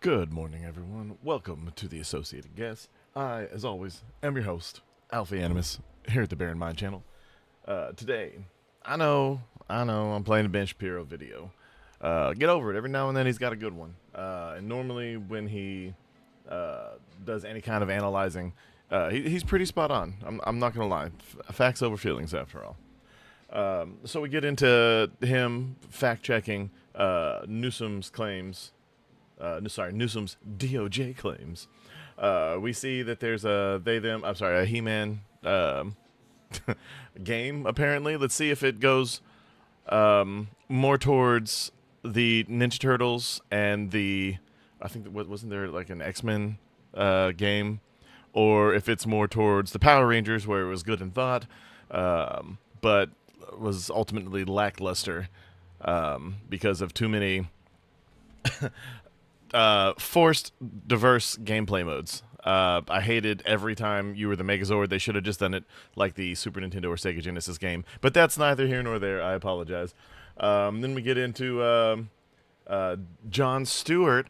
Good morning, everyone. Welcome to the Associated Guest. I, as always, am your host, Alpha Animus, here at the Bear in Mind channel. Today, I know, I'm playing a Ben Shapiro video. Get over it. Every now and then he's got a good one. And normally when he does any kind of analyzing, he's pretty spot on. I'm not going to lie. Facts over feelings, after all. So we get into him fact-checking Newsom's claims. Newsom's DOJ claims. We see that there's a a He-Man game, apparently. Let's see if it goes more towards the Ninja Turtles and I think, wasn't there like an X-Men game? Or if it's more towards the Power Rangers, where it was good in thought, but was ultimately lackluster because of too many forced diverse gameplay modes. I hated every time you were the Megazord. They should have just done it like the Super Nintendo or Sega Genesis game, but that's neither here nor there. I apologize. Then we get into Jon Stewart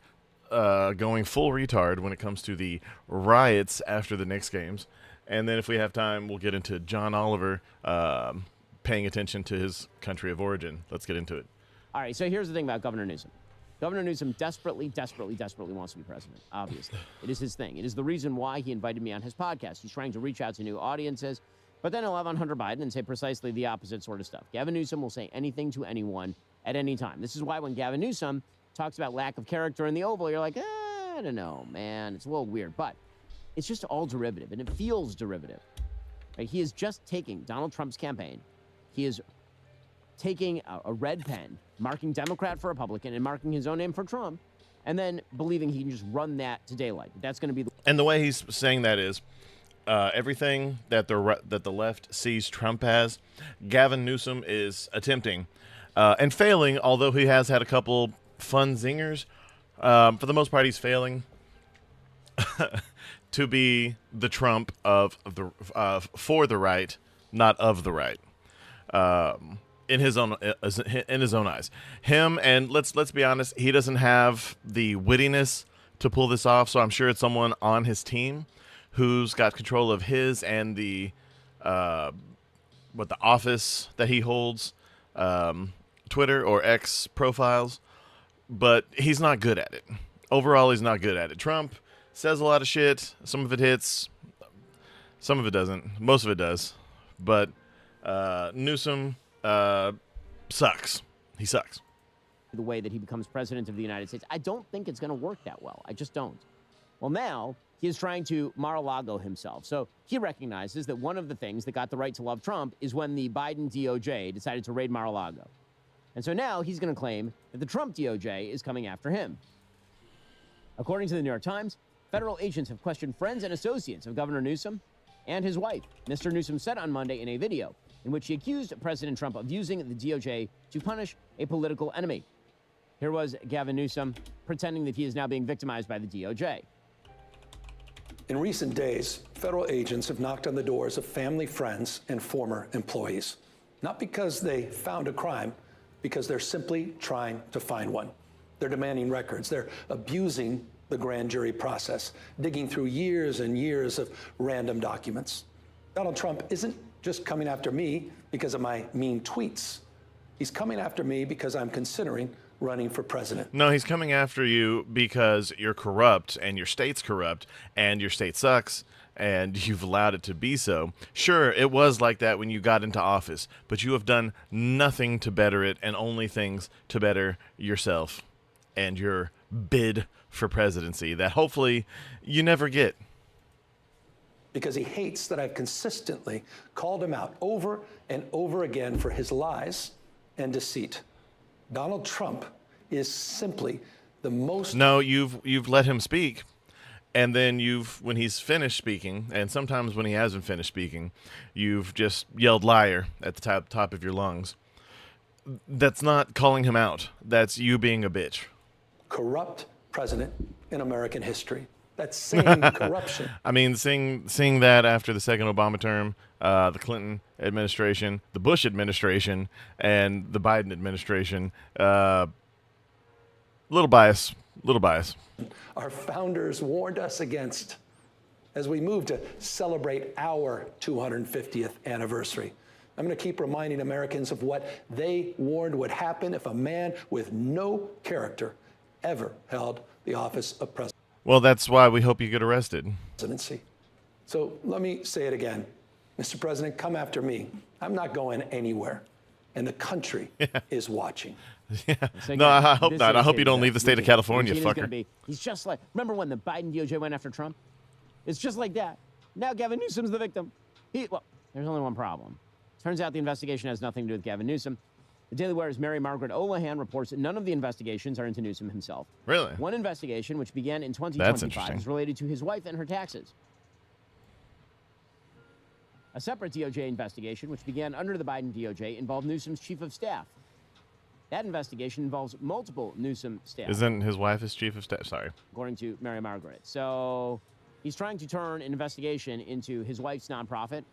going full retard when it comes to the riots after the Knicks games, and then if we have time, we'll get into John Oliver paying attention to his country of origin. Let's get into it. All right, so here's the thing about Governor Newsom. Governor Newsom desperately wants to be president, obviously. It is his thing. It is the reason why he invited me on his podcast. He's trying to reach out to new audiences, but then he'll have on Hunter Biden and say precisely the opposite sort of stuff. Gavin Newsom will say anything to anyone at any time. This is why when Gavin Newsom talks about lack of character in the Oval, you're like, I don't know, man. It's a little weird, but it's just all derivative, and it feels derivative. Right? He is just taking Donald Trump's campaign. He is taking a red pen, marking Democrat for Republican, and marking his own name for Trump, and then believing he can just run that to daylight. That's going to be And the way he's saying that is everything that the left sees Trump as, Gavin Newsom is attempting and failing, although he has had a couple fun zingers. For the most part, he's failing to be the Trump of the for the right, not of the right. In his own eyes, him, and let's be honest, he doesn't have the wittiness to pull this off. So I'm sure it's someone on his team who's got control of his and the office that he holds, Twitter or X profiles. But he's not good at it. Overall, he's not good at it. Trump says a lot of shit. Some of it hits, some of it doesn't. Most of it does. But Newsom sucks. He sucks. the way that he becomes president of the United States. I don't think it's going to work that well. I just don't. Well, now he is trying to Mar-a-Lago himself. So he recognizes that one of the things that got the right to love Trump is when the Biden DOJ decided to raid Mar-a-Lago. And so now he's going to claim that the Trump DOJ is coming after him. According to the New York Times, federal agents have questioned friends and associates of Governor Newsom and his wife. Mr. Newsom said on Monday in a video in which he accused President Trump of using the DOJ to punish a political enemy. Here was Gavin Newsom pretending that he is now being victimized by the DOJ. In recent days, federal agents have knocked on the doors of family, friends, and former employees. Not because they found a crime, because they're simply trying to find one. They're demanding records. They're abusing the grand jury process, digging through years and years of random documents. Donald Trump isn't just coming after me because of my mean tweets. He's coming after me because I'm considering running for president. No, he's coming after you because you're corrupt and your state's corrupt and your state sucks and you've allowed it to be so. Sure, it was like that when you got into office, but you have done nothing to better it and only things to better yourself and your bid for presidency that hopefully you never get. Because he hates that I've consistently called him out over and over again for his lies and deceit. Donald Trump is simply the most... No, you've let him speak, and then when he's finished speaking, and sometimes when he hasn't finished speaking, you've just yelled liar at the top of your lungs. That's not calling him out. That's you being a bitch. Corrupt president in American history. That's saying corruption. I mean, seeing that after the second Obama term, the Clinton administration, the Bush administration, and the Biden administration, little bias. our founders warned us against as we move to celebrate our 250th anniversary. I'm going to keep reminding Americans of what they warned would happen if a man with no character ever held the office of Well, that's why we hope you get arrested. presidency. So let me say it again. Mr. President, come after me. I'm not going anywhere. And the country is watching. No, I hope not. I hope you don't leave the state of California, fucker. He's just like, remember when the Biden DOJ went after Trump? It's just like that. Now Gavin Newsom's the victim. Well, there's only one problem. Turns out the investigation has nothing to do with Gavin Newsom. The Daily Wire's Mary Margaret Olahan reports that none of the investigations are into Newsom himself. Really? One investigation, which began in 2025, is related to his wife and her taxes. A separate DOJ investigation, which began under the Biden DOJ, involved Newsom's chief of staff. That investigation involves multiple Newsom staff. Isn't his wife his chief of staff? Sorry. According to Mary Margaret. So he's trying to turn an investigation into his wife's nonprofit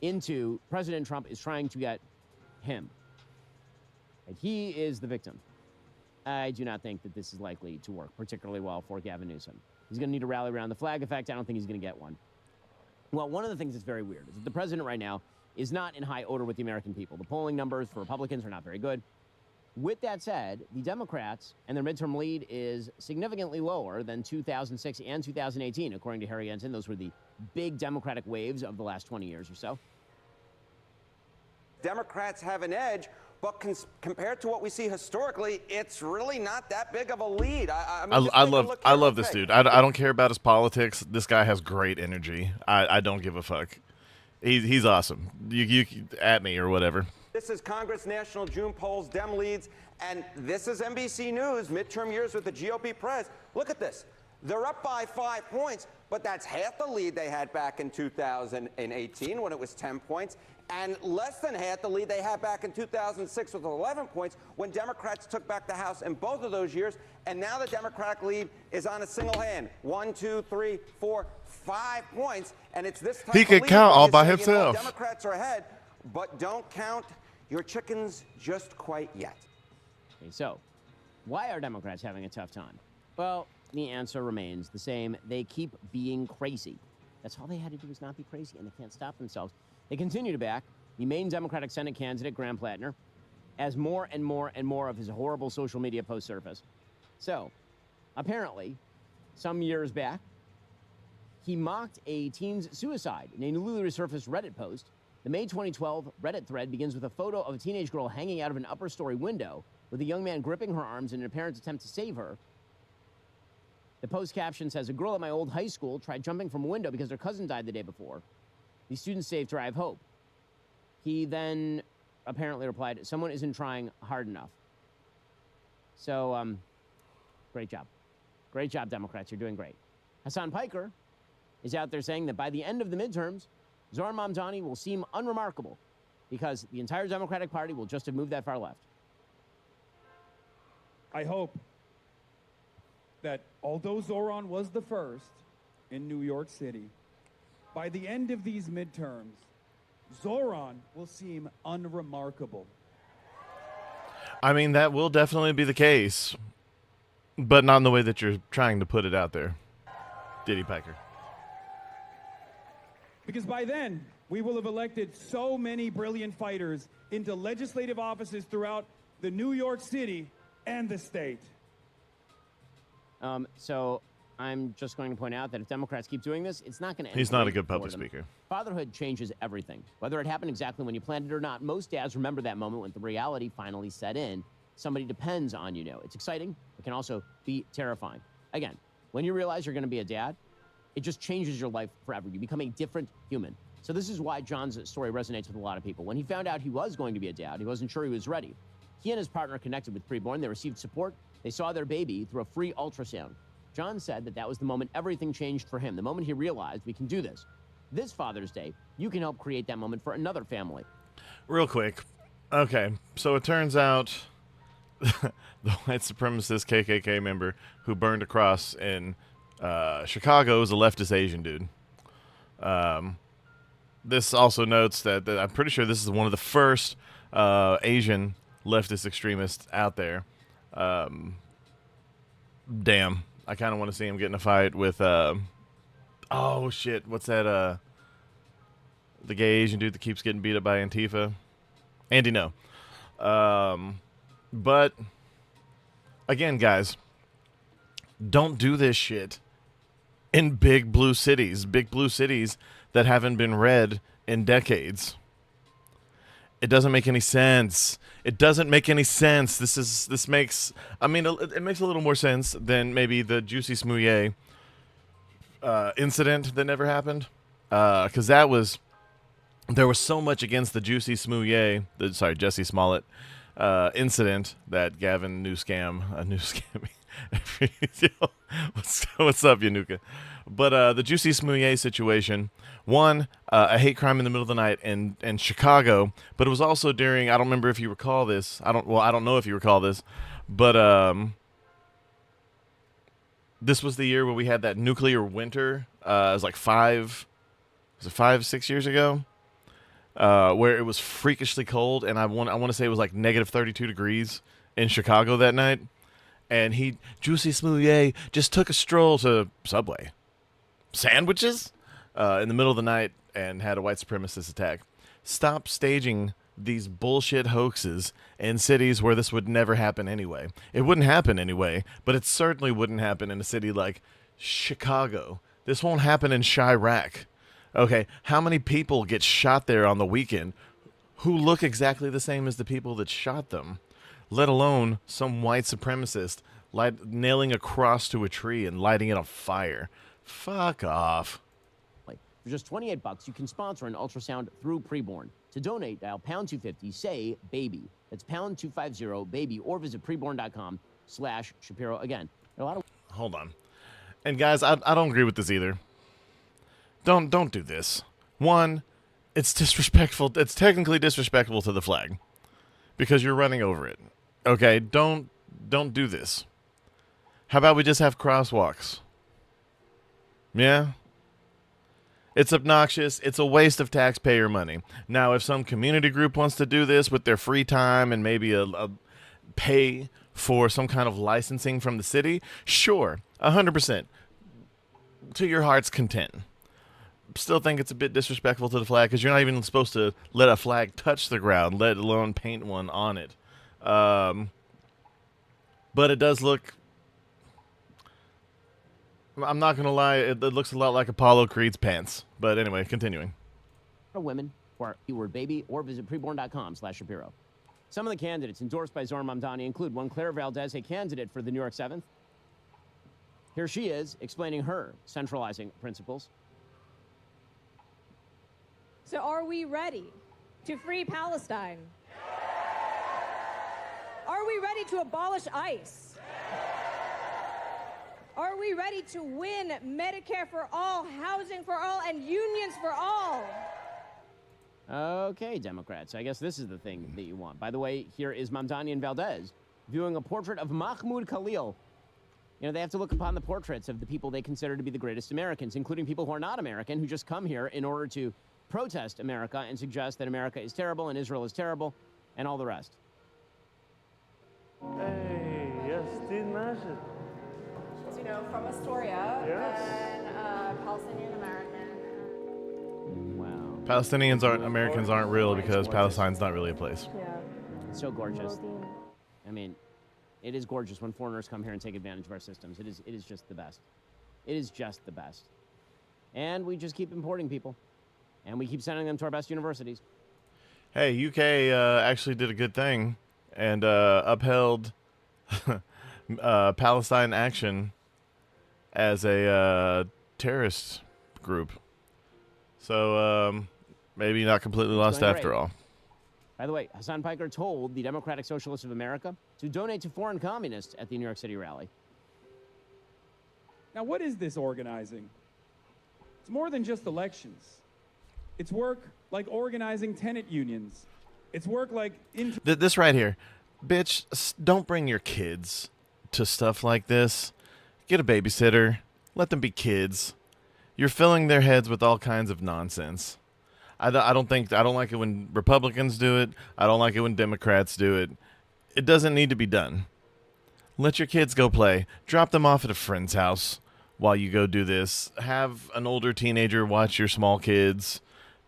into President Trump is trying to get him. And he is the victim. I do not think that this is likely to work particularly well for Gavin Newsom. He's going to need to rally around the flag effect. I don't think he's going to get one. Well, one of the things that's very weird is that the president right now is not in high order with the American people. The polling numbers for Republicans are not very good. With that said, the Democrats and their midterm lead is significantly lower than 2006 and 2018, according to Harry Ensign. Those were the big Democratic waves of the last 20 years or so. Democrats have an edge, but compared to what we see historically, it's really not that big of a lead. I love this dude. I don't care about his politics. This guy has great energy. I don't give a fuck. He's awesome. You at me or whatever. This is Congress National June polls, Dem leads, and this is NBC News, midterm years with the GOP press. Look at this. They're up by 5 points, but that's half the lead they had back in 2018 when it was 10 points, and less than half the lead they had back in 2006 with 11 points when Democrats took back the House in both of those years, and now the Democratic lead is on a single hand. 1, 2, 3, 4, 5 points, and it's this type he of could lead count where all you by say, himself. Democrats are ahead, but don't count your chickens just quite yet. Okay, so why are Democrats having a tough time? Well, the answer remains the same. They keep being crazy. That's all they had to do was not be crazy, and they can't stop themselves. They continue to back the main Democratic Senate candidate, Graham Plattner, as more and more and more of his horrible social media posts surface. So, apparently, some years back, he mocked a teen's suicide in a newly resurfaced Reddit post. The May 2012 Reddit thread begins with a photo of a teenage girl hanging out of an upper-story window with a young man gripping her arms in an apparent attempt to save her. The post caption says, "A girl at my old high school tried jumping from a window because her cousin died the day before. The students saved her. I have hope." He then apparently replied, "Someone isn't trying hard enough." So, great job. Great job, Democrats. You're doing great. Hassan Piker is out there saying that by the end of the midterms, Zohran Mamdani will seem unremarkable because the entire Democratic Party will just have moved that far left. I hope that although Zohran was the first in New York City, by the end of these midterms, Zohran will seem unremarkable. I mean, that will definitely be the case, but not in the way that you're trying to put it out there, Diddy Piker. Because by then, we will have elected so many brilliant fighters into legislative offices throughout the New York City and the state. So I'm just going to point out that if Democrats keep doing this, it's not going to end. He's not a great good for public them. speaker. Fatherhood changes everything. Whether it happened exactly when you planned it or not, most dads remember that moment when the reality finally set in. Somebody depends on you now. It's exciting. It can also be terrifying. Again, when you realize you're going to be a dad, it just changes your life forever. You become a different human. So this is why John's story resonates with a lot of people. When he found out he was going to be a dad, he wasn't sure he was ready. He and his partner connected with preborn. They received support. They saw their baby through a free ultrasound. John said that that was the moment everything changed for him, the moment he realized we can do this. This Father's Day, you can help create that moment for another family. Real quick. Okay, so it turns out the white supremacist KKK member who burned a cross in Chicago is a leftist Asian dude. This also notes that I'm pretty sure this is one of the first Asian leftist extremists out there. Damn. I kind of want to see him get in a fight with, oh shit, what's that, the gay Asian dude that keeps getting beat up by Antifa? Andy, no. But, again, guys, don't do this shit in big blue cities that haven't been red in decades. It doesn't make any sense. It doesn't make any sense. This makes, I mean, it makes a little more sense than maybe the Juicy Smouye incident that never happened. Because there was so much against the Juicy Smouye, Jesse Smollett incident that Gavin Newscam, what's up, Yanuka? But the Juicy Smouye situation, one, a hate crime in the middle of the night in Chicago, but it was also during, I don't remember if you recall this. I don't know if you recall this, but this was the year where we had that nuclear winter. It was like 6 years ago, where it was freakishly cold, and I want to say it was like negative 32 degrees in Chicago that night. And Juicy Smouye just took a stroll to Subway sandwiches in the middle of the night and had a white supremacist attack. Stop staging these bullshit hoaxes in cities where this would never happen anyway. It wouldn't happen anyway, but it certainly wouldn't happen in a city like Chicago. This won't happen in Chirac. Okay, how many people get shot there on the weekend who look exactly the same as the people that shot them? Let alone some white supremacist nailing a cross to a tree and lighting it on fire. Fuck off. For just $28, you can sponsor an ultrasound through Preborn. To donate, dial pound 250, say baby. That's pound 250 baby, or visit preborn.com/Shapiro. Again, there are a lot of. Hold on. And guys, I don't agree with this either. Don't do this. One, it's disrespectful. It's technically disrespectful to the flag because you're running over it. Okay, don't do this. How about we just have crosswalks? Yeah? It's obnoxious. It's a waste of taxpayer money. Now, if some community group wants to do this with their free time and maybe a pay for some kind of licensing from the city, sure, 100%. To your heart's content. Still think it's a bit disrespectful to the flag because you're not even supposed to let a flag touch the ground, let alone paint one on it. But it does look, I'm not going to lie, it looks a lot like Apollo Creed's pants. But anyway, continuing. Women for keyword baby, or visit preborn.com/Shapiro. Some of the candidates endorsed by Zohran Mamdani include one Claire Valdez, a candidate for the New York 7th. Here she is explaining her centralizing principles. So are we ready to free Palestine? Are we ready to abolish ICE? Are we ready to win Medicare for all, housing for all, and unions for all? Okay, Democrats, I guess this is the thing that you want. By the way, here is Mamdani and Valdez viewing a portrait of Mahmoud Khalil. You know, they have to look upon the portraits of the people they consider to be the greatest Americans, including people who are not American, who just come here in order to protest America and suggest that America is terrible and Israel is terrible and all the rest. Hey, yes, Steve Nashid. You know, from Astoria, Yes. and Palestinian American. Wow. Palestinians Americans aren't real because Palestine's not really a place. Yeah. It's so gorgeous. I mean, it is gorgeous when foreigners come here and take advantage of our systems. It is just the best. It is just the best. And we just keep importing people. And we keep sending them to our best universities. Hey, UK actually did a good thing and upheld Palestine Action as a terrorist group. So maybe not completely lost going after great. all. By the way, Hassan Piker told the Democratic Socialists of America to donate to foreign communists at the New York City rally. Now, what is this organizing? It's more than just elections. It's work like organizing tenant unions. It's work like... This right here. Bitch, don't bring your kids to stuff like this. Get a babysitter. Let them be kids. You're filling their heads with all kinds of nonsense. I don't like it when Republicans do it. I don't like it when Democrats do it. It doesn't need to be done. Let your kids go play. Drop them off at a friend's house while you go do this. Have an older teenager watch your small kids,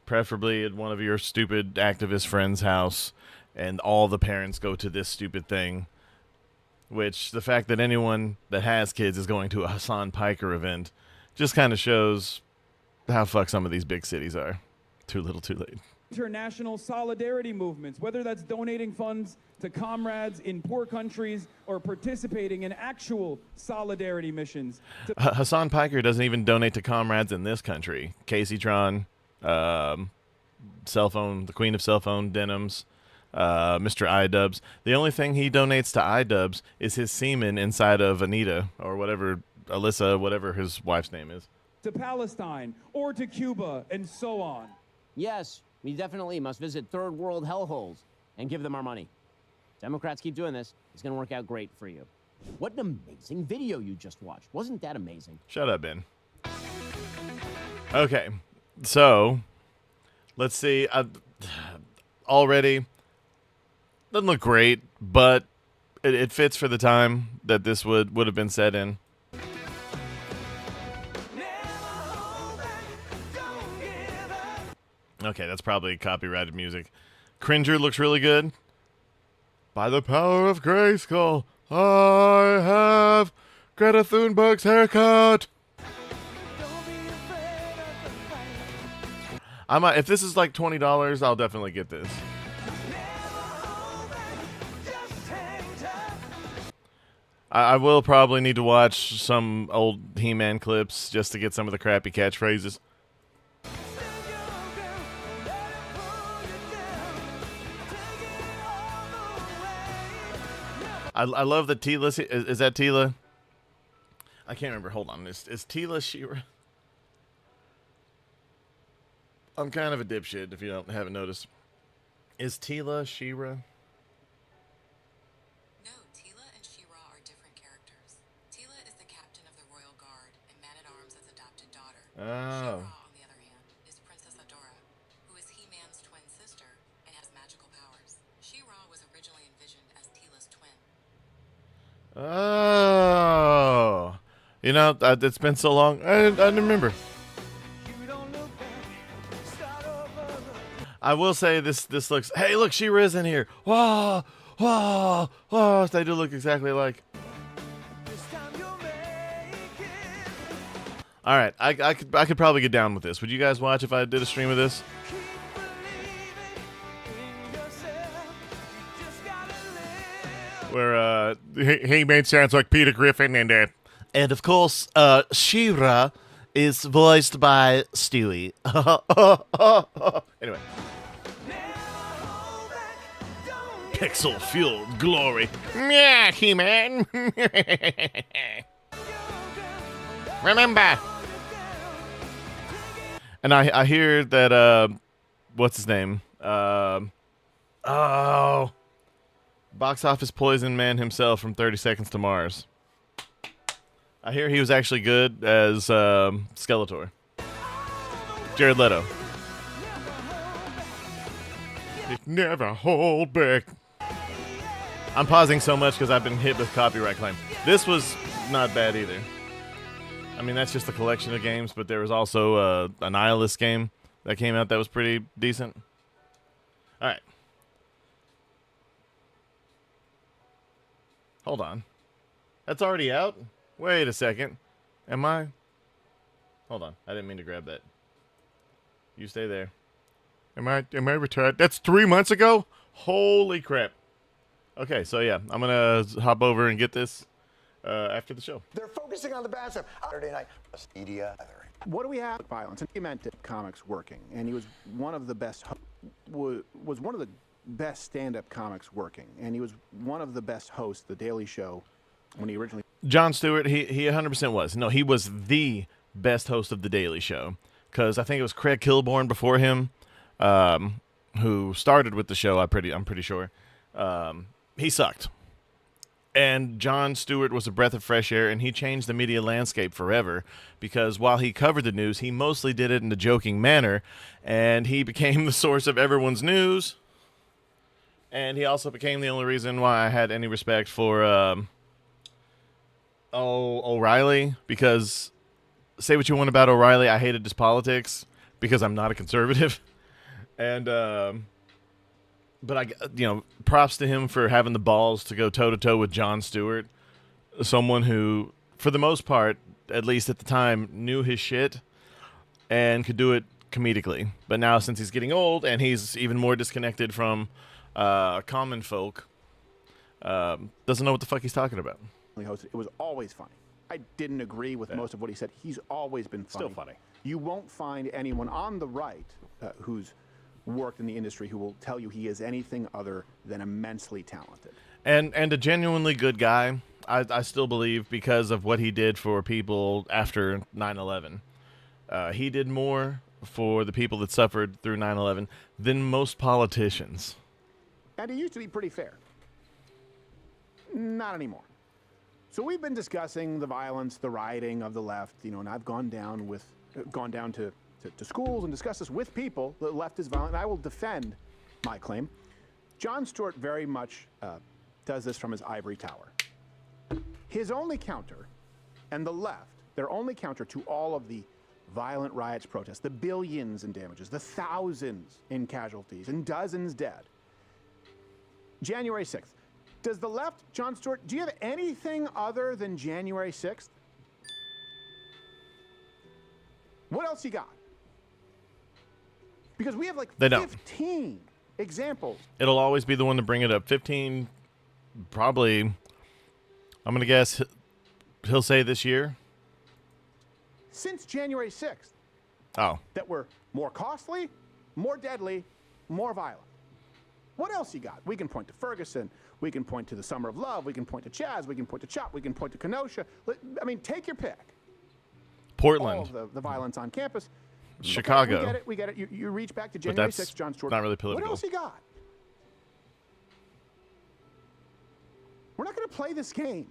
preferably at one of your stupid activist friends' house, and all the parents go to this stupid thing. Which, the fact that anyone that has kids is going to a Hassan Piker event just kind of shows how fucked some of these big cities are. Too little, too late. International solidarity movements, whether that's donating funds to comrades in poor countries or participating in actual solidarity missions. Hassan Piker doesn't even donate to comrades in this country. Casey Tron, cell phone, the queen of cell phone denims, Mr. iDubbbz. The only thing he donates to iDubbbz is his semen inside of Anita, or whatever, Alyssa, whatever his wife's name is. To Palestine or to Cuba and so on. Yes, we definitely must visit third world hellholes and give them our money. Democrats keep doing this. It's going to work out great for you. What an amazing video you just watched. Wasn't that amazing? Shut up, Ben. Okay, so let's see. Already doesn't look great, but it fits for the time that this would have been set in. Okay, that's probably copyrighted music. Cringer looks really good. By the power of Grayskull, I have Greta Thunberg's haircut. If this is like $20, I'll definitely get this. I will probably need to watch some old He-Man clips just to get some of the crappy catchphrases. I love that Tila. Is that Tila? I can't remember. Hold on. Is Tila She-Ra? I'm kind of a dipshit if you haven't noticed. Is Tila She-Ra? No, Tila and She-Ra are different characters. Tila is the captain of the Royal Guard and Man-at-Arms' adopted daughter. Oh. She-Ra, on the other hand, is Princess Adora, who is He-Man's twin sister and has magical powers. She-Ra was originally envisioned as Tila's twin. Oh. You know, it's been so long. I didn't remember. I will say this looks... Hey, look, She-Ra's in here. Whoa, whoa, whoa. They do look exactly like... All right, I could probably get down with this. Would you guys watch if I did a stream of this? Where He-Man sounds like Peter Griffin, and of course, She-Ra is voiced by Stewie. Anyway. Pixel-fueled glory. Yeah, He-Man. Remember. And I hear that, what's his name? Box office poison man himself from 30 Seconds to Mars. I hear he was actually good as Skeletor. Jared Leto. It never hold back. I'm pausing so much because I've been hit with copyright claim. This was not bad either. I mean, that's just a collection of games, but there was also a Nihilist game that came out that was pretty decent. All right. Hold on. That's already out? Wait a second. Am I? Hold on. I didn't mean to grab that. You stay there. Am I retarded? That's 3 months ago? Holy crap. Okay, so yeah, I'm going to hop over and get this after the show. They're focusing on the bad stuff. Saturday night, media. What do we have? Violence. And he meant comics working, and he was one of the best. Was one of the best stand-up comics working, and he was one of the best hosts. The Daily Show, when he originally. Jon Stewart, he 100% was. No, he was the best host of the Daily Show, because I think it was Craig Kilborn before him, who started with the show. I'm pretty sure. He sucked. And Jon Stewart was a breath of fresh air, and he changed the media landscape forever, because while he covered the news, he mostly did it in a joking manner, and he became the source of everyone's news. And he also became the only reason why I had any respect for Oh, O'Reilly, because say what you want about O'Reilly, I hated his politics because I'm not a conservative. And but props to him for having the balls to go toe to toe with Jon Stewart, someone who, for the most part, at least at the time, knew his shit and could do it comedically. But now, since he's getting old and he's even more disconnected from common folk, doesn't know what the fuck he's talking about. It was always funny. I didn't agree with most of what he said. He's always been funny. Still funny. You won't find anyone on the right who's worked in the industry who will tell you he is anything other than immensely talented. And a genuinely good guy, I still believe, because of what he did for people after 9/11. He did more for the people that suffered through 9/11 than most politicians. And he used to be pretty fair. Not anymore. So we've been discussing the violence, the rioting of the left, and I've gone down to schools and discussed this with people. The left is violent, and I will defend my claim. Jon Stewart very much does this from his ivory tower. His only counter, and the left, their only counter to all of the violent riots, protests, the billions in damages, the thousands in casualties, and dozens dead. January 6th. Does the left, Jon Stewart, do you have anything other than January 6th? What else you got? Because we have like 15 examples. It'll always be the one to bring it up. 15, probably, I'm going to guess he'll say this year. Since January 6th. Oh. That were more costly, more deadly, more violent. What else you got? We can point to Ferguson. We can point to the Summer of Love. We can point to Chaz. We can point to Chop. We can point to Kenosha. I mean, take your pick. Portland. All of the violence on campus. Chicago. Okay, we get it. You reach back to January 6th, Jon Stewart. Not really political. What else you got? We're not going to play this game.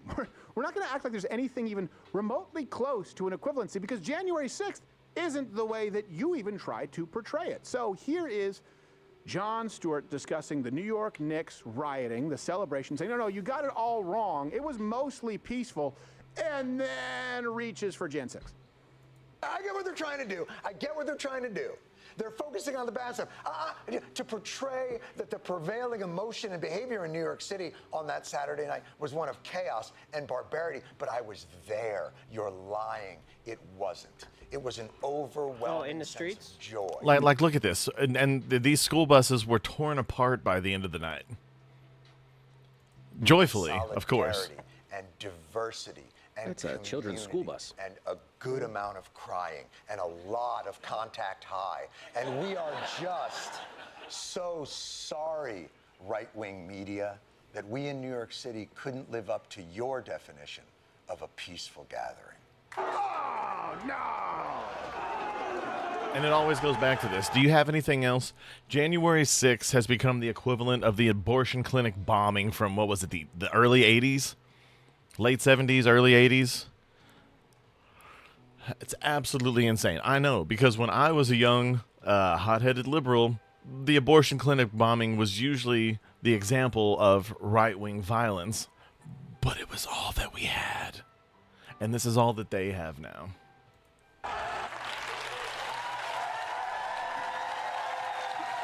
We're not going to act like there's anything even remotely close to an equivalency, because January 6th isn't the way that you even tried to portray it. So here is Jon Stewart discussing the New York Knicks rioting, the celebration, saying, no, you got it all wrong. It was mostly peaceful, and then reaches for Jan 6. I get what they're trying to do. I get what they're trying to do. They're focusing on the bad stuff. To portray that the prevailing emotion and behavior in New York City on that Saturday night was one of chaos and barbarity. But I was there. You're lying. It wasn't. It was an overwhelming in the sense streets? of joy. Like, look at this. And these school buses were torn apart by the end of the night. Joyfully, of course. Solidarity and diversity. And That's a children's school bus. And a good amount of crying and a lot of contact high. And we are just so sorry, right-wing media, that we in New York City couldn't live up to your definition of a peaceful gathering. Oh, no! And it always goes back to this. Do you have anything else? January 6th has become the equivalent of the abortion clinic bombing from, what was it, the early 80s? Late 70s, early 80s. It's absolutely insane. I know, because when I was a young, hot-headed liberal, the abortion clinic bombing was usually the example of right-wing violence, but it was all that we had. And this is all that they have now.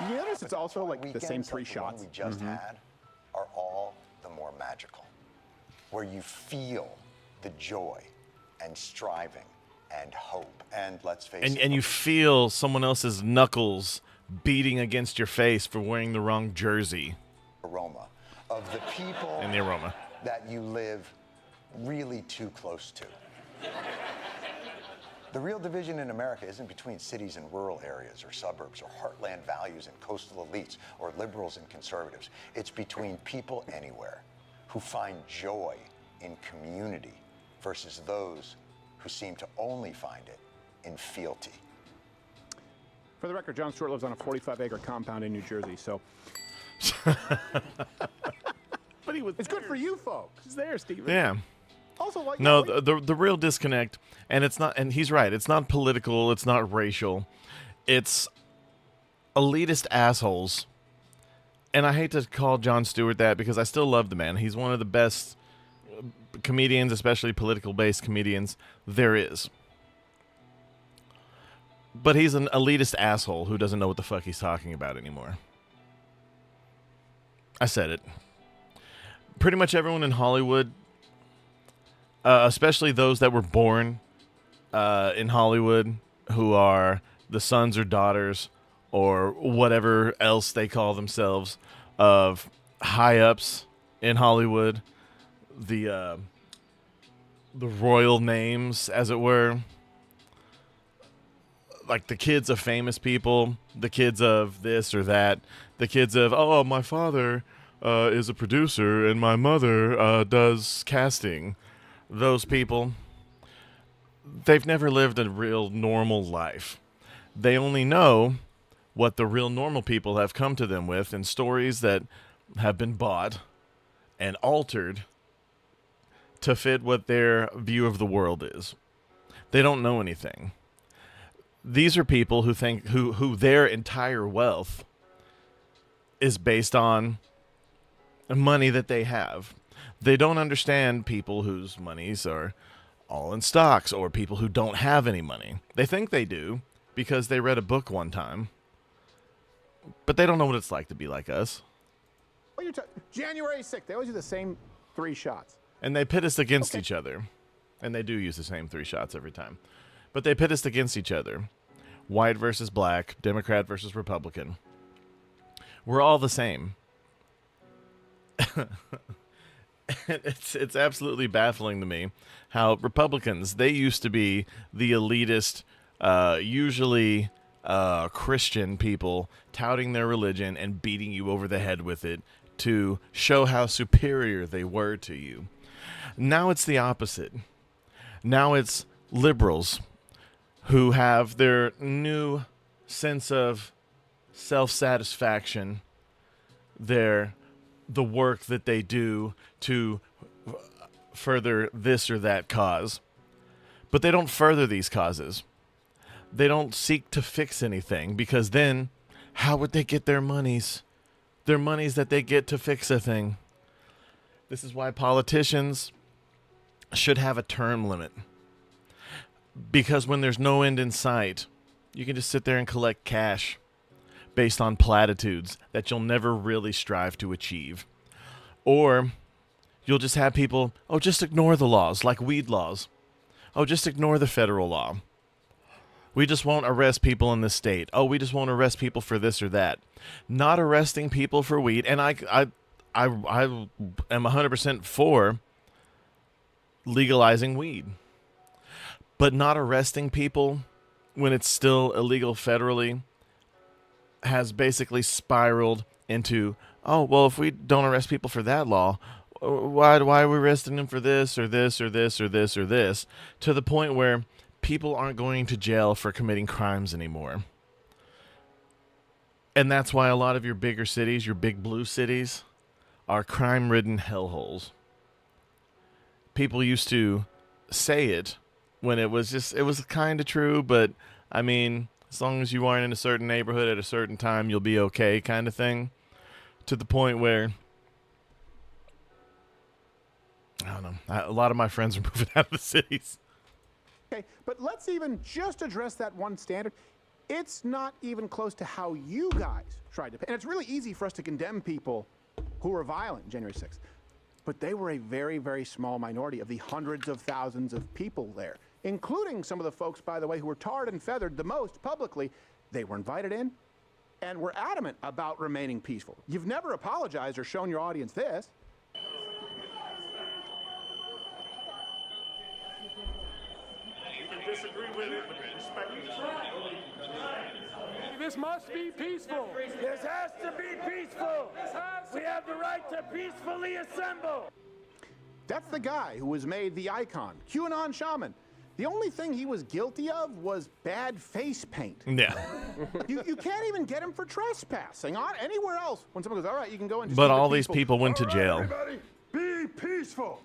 You notice it's also like the same three shots we just had are all the more magical, where you feel the joy and striving and hope, and let's face it. And you feel someone else's knuckles beating against your face for wearing the wrong jersey. Aroma of the people and the aroma that you live really too close to. The real division in America isn't between cities and rural areas or suburbs or heartland values and coastal elites or liberals and conservatives. It's between people anywhere who find joy in community versus those who seem to only find it in fealty. For the record, Jon Stewart lives on a 45-acre compound in New Jersey, so... But it's good for you folks. It's there, Steven. Yeah. Also, like, no, the real disconnect, and it's not, and he's right, it's not political, it's not racial, it's elitist assholes. And I hate to call Jon Stewart that because I still love the man. He's one of the best comedians, especially political-based comedians, there is. But he's an elitist asshole who doesn't know what the fuck he's talking about anymore. I said it. Pretty much everyone in Hollywood, especially those that were born in Hollywood, who are the sons or daughters or whatever else they call themselves of high-ups in Hollywood, the royal names, as it were, like the kids of famous people, the kids of this or that, the kids of, oh, my father is a producer and my mother does casting. Those people, they've never lived a real normal life. They only know what the real normal people have come to them with in stories that have been bought and altered to fit what their view of the world is. They don't know anything. These are people who think who their entire wealth is based on money that they have. They don't understand people whose monies are all in stocks or people who don't have any money. They think they do because they read a book one time, but they don't know what it's like to be like us. Well, January 6th, they always do the same 3 shots. And they pit us against each other. And they do use the same 3 shots every time. But they pit us against each other. White versus black, Democrat versus Republican. We're all the same. It's absolutely baffling to me how Republicans, they used to be the elitist, usually Christian people touting their religion and beating you over the head with it to show how superior they were to you. Now it's the opposite. Now it's liberals who have their new sense of self-satisfaction, the work that they do to further this or that cause. But they don't further these causes. They don't seek to fix anything, because then how would they get their monies? Their monies that they get to fix a thing. This is why politicians should have a term limit. Because when there's no end in sight, you can just sit there and collect cash based on platitudes that you'll never really strive to achieve. Or you'll just have people, oh, just ignore the laws, like weed laws. Oh, just ignore the federal law. We just won't arrest people in this state. Oh, we just won't arrest people for this or that. Not arresting people for weed, and I am 100% for legalizing weed. But not arresting people when it's still illegal federally has basically spiraled into, oh, well, if we don't arrest people for that law, why are we arresting them for this or this or this or this or this, to the point where people aren't going to jail for committing crimes anymore. And that's why a lot of your bigger cities, your big blue cities, are crime-ridden hellholes. People used to say it when it was kind of true, but, I mean, as long as you aren't in a certain neighborhood at a certain time, you'll be okay kind of thing. To the point where, I don't know, a lot of my friends are moving out of the cities. Okay, but let's even just address that one standard. It's not even close to how you guys tried to pay. And it's really easy for us to condemn people who were violent January 6th. But they were a very, very small minority of the hundreds of thousands of people there, including some of the folks, by the way, who were tarred and feathered the most publicly. They were invited in and were adamant about remaining peaceful. You've never apologized or shown your audience this. Disagree with it, but respect it. This must be peaceful. This has to be peaceful. We have the right to peacefully assemble. That's the guy who was made the icon, QAnon shaman. The only thing he was guilty of was bad face paint. Yeah. You can't even get him for trespassing on anywhere else. When someone goes, all right, you can go and just But all these people went to jail. Everybody, be peaceful.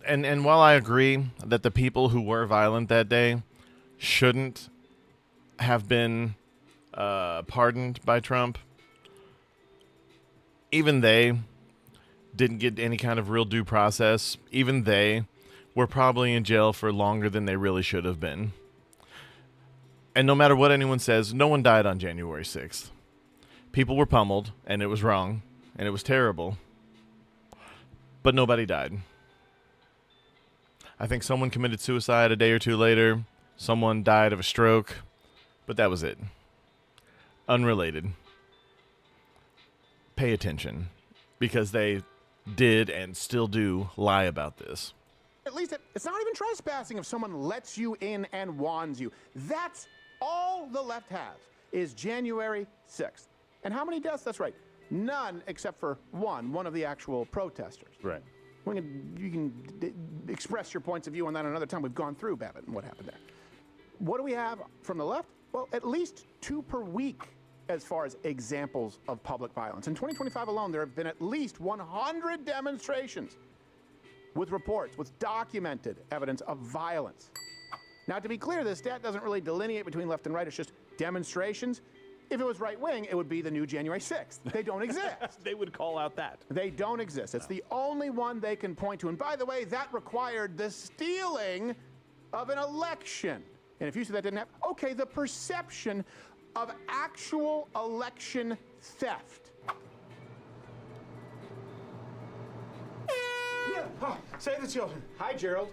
And while I agree that the people who were violent that day shouldn't have been pardoned by Trump, even they didn't get any kind of real due process. Even they were probably in jail for longer than they really should have been. And no matter what anyone says, no one died on January 6th. People were pummeled, and it was wrong, and it was terrible. But nobody died. I think someone committed suicide a day or two later. Someone died of a stroke. But that was it. Unrelated. Pay attention. Because they did and still do lie about this. At least it's not even trespassing if someone lets you in and wands you. That's all the left has, is January 6th. And how many deaths? That's right. None except for one of the actual protesters. Right. You can express your points of view on that another time. We've gone through Babbitt and what happened there. What do we have from the left? Well, at least 2 per week as far as examples of public violence. In 2025 alone, there have been at least 100 demonstrations with reports, with documented evidence of violence. Now, to be clear, this stat doesn't really delineate between left and right. It's just demonstrations. If it was right-wing, it would be the new January 6th. They don't exist. They would call out that. They don't exist. It's the only one they can point to. And by the way, that required the stealing of an election. And if you said that didn't happen, okay, the perception of actual election theft. Yeah. Oh, save the children. Hi, Gerald.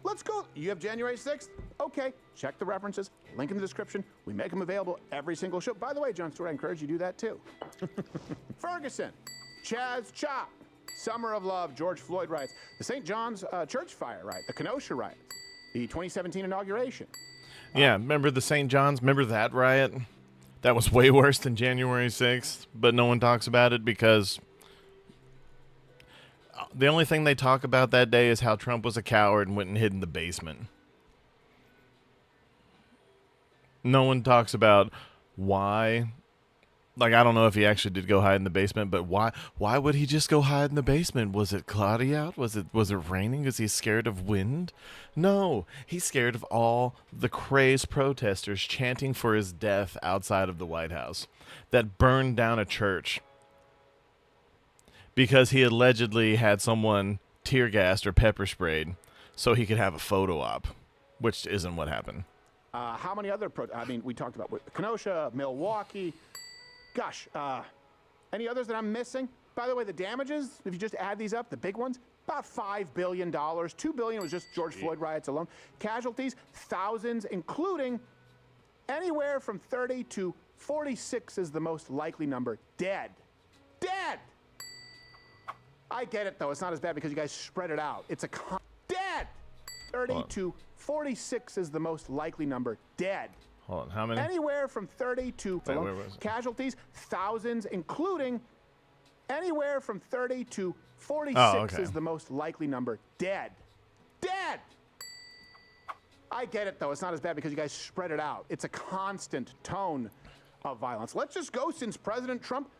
Let's go. You have January 6th? Okay. Check the references. Link in the description. We make them available every single show. By the way, Jon Stewart, I encourage you to do that too. Ferguson. Chaz Chop. Summer of Love. George Floyd riots. The St. John's Church fire riot. The Kenosha riots. The 2017 inauguration. Yeah, remember the St. John's? Remember that riot? That was way worse than January 6th, but no one talks about it because the only thing they talk about that day is how Trump was a coward and went and hid in the basement. No one talks about why. Like, I don't know if he actually did go hide in the basement, but why would he just go hide in the basement? Was it cloudy out? Was it raining? Is he scared of wind? No, he's scared of all the crazed protesters chanting for his death outside of the White House that burned down a church because he allegedly had someone tear gassed or pepper sprayed so he could have a photo op, which isn't what happened. How many other we talked about Kenosha, Milwaukee. Gosh, any others that I'm missing? By the way, the damages, if you just add these up, the big ones, about $5 billion. $2 billion was just George Floyd riots alone. Casualties, thousands, including anywhere from 30 to 46 is the most likely number. Dead. Dead! I get it, though. It's not as bad because you guys spread it out. It's dead! 30 to 46 is the most likely number. Dead. Hold on, how many? Anywhere from 30 to casualties, thousands, including anywhere from 30 to 46 is the most likely number. Dead. Dead! I get it, though. It's not as bad because you guys spread it out. It's a constant tone of violence. Let's just go since President Trump,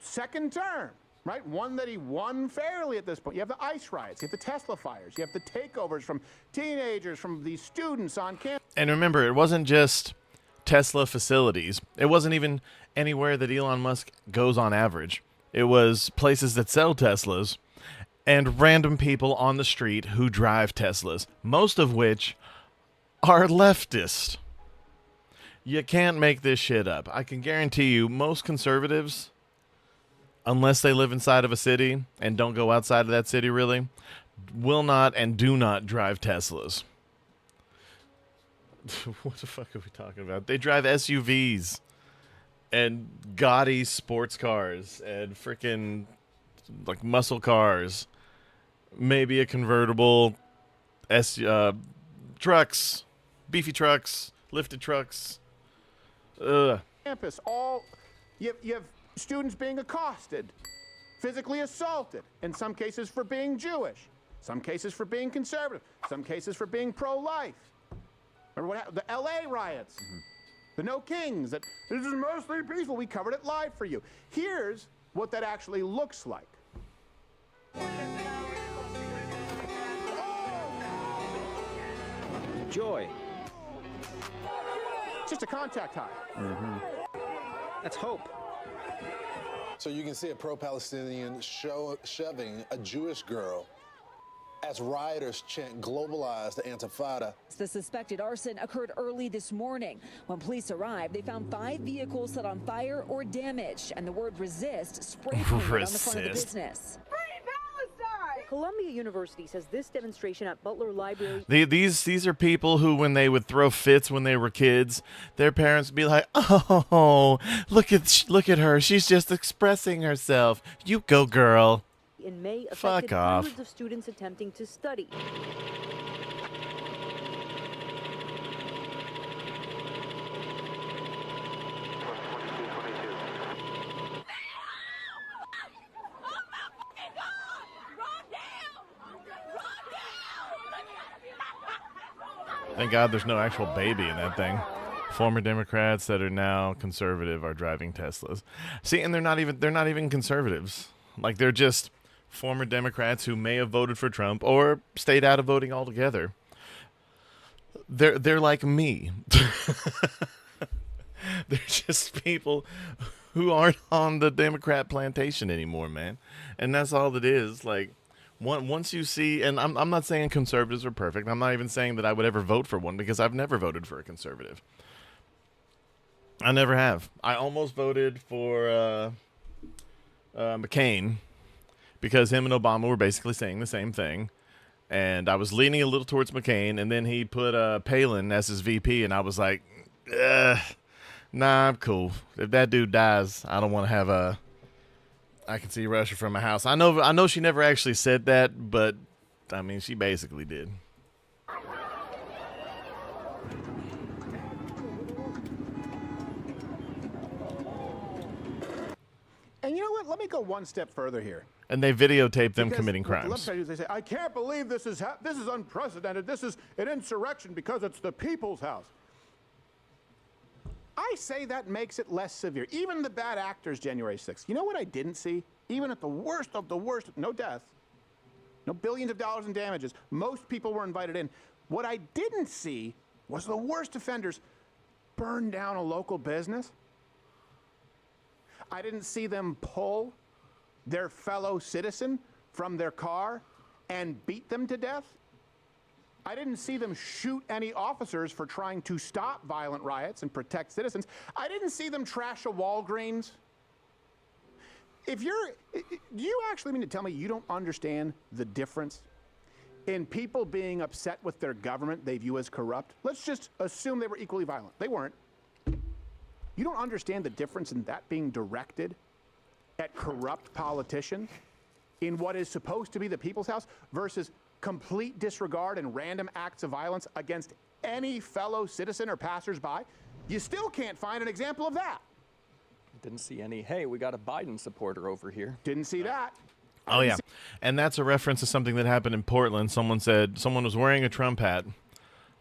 second term, right? One that he won fairly at this point. You have the ICE riots. You have the Tesla fires. You have the takeovers from teenagers, from these students on campus. And remember, it wasn't just Tesla facilities. It wasn't even anywhere that Elon Musk goes on average. It was places that sell Teslas and random people on the street who drive Teslas, most of which are leftist. You can't make this shit up. I can guarantee you most conservatives, unless they live inside of a city and don't go outside of that city really, will not and do not drive Teslas. What the fuck are we talking about? They drive SUVs and gaudy sports cars and freaking like muscle cars, maybe a convertible, trucks, beefy trucks, lifted trucks. Campus, you have students being accosted, physically assaulted, in some cases for being Jewish, some cases for being conservative, some cases for being pro-life. Remember what happened? The LA riots, the No Kings. This is mostly peaceful. We covered it live for you. Here's what that actually looks like. Joy. Just a contact high. That's hope. So you can see a pro-Palestinian shoving a Jewish girl as rioters chant globalize the Intifada. The suspected arson occurred early this morning. When police arrived, they found 5 vehicles set on fire or damaged, and the word resist spray painted on the front of the business. Columbia University says this demonstration at Butler Library. These are people who, when they would throw fits when they were kids, their parents would be like, "Oh, look at her. She's just expressing herself. You go, girl." In May, Fuck affected off. hundreds of students attempting to study. Thank God there's no actual baby in that thing. Former Democrats that are now conservative are driving Teslas. See, and they're not even conservatives. Like, they're just former Democrats who may have voted for Trump or stayed out of voting altogether. They're like me. They're just people who aren't on the Democrat plantation anymore, man. And that's all it is. Like, once you see, and I'm not saying conservatives are perfect. I'm not even saying that I would ever vote for one, because I've never voted for a conservative. I never have. I almost voted for McCain, because him and Obama were basically saying the same thing. And I was leaning a little towards McCain, and then he put Palin as his VP, and I was like, nah, I'm cool. If that dude dies, I don't want to have I can see Russia from my house. I know she never actually said that, but I mean, she basically did. And you know what? Let me go one step further here. And they videotape them Because committing what the crimes. left side is, they say, I can't believe this is unprecedented. This is an insurrection because it's the people's house. I say that makes it less severe. Even the bad actors, January 6th. You know what I didn't see? Even at the worst of the worst, no deaths, no billions of dollars in damages. Most people were invited in. What I didn't see was the worst offenders burn down a local business. I didn't see them pull their fellow citizen from their car and beat them to death. I didn't see them shoot any officers for trying to stop violent riots and protect citizens. I didn't see them trash a Walgreens. Do you actually mean to tell me you don't understand the difference in people being upset with their government they view as corrupt? Let's just assume they were equally violent. They weren't. You don't understand the difference in that being directed at corrupt politicians in what is supposed to be the people's house versus complete disregard and random acts of violence against any fellow citizen or passersby? You still can't find an example of that. Didn't see any, hey, we got a Biden supporter over here. Didn't see that. Oh, yeah. And that's a reference to something that happened in Portland. Someone said someone was wearing a Trump hat.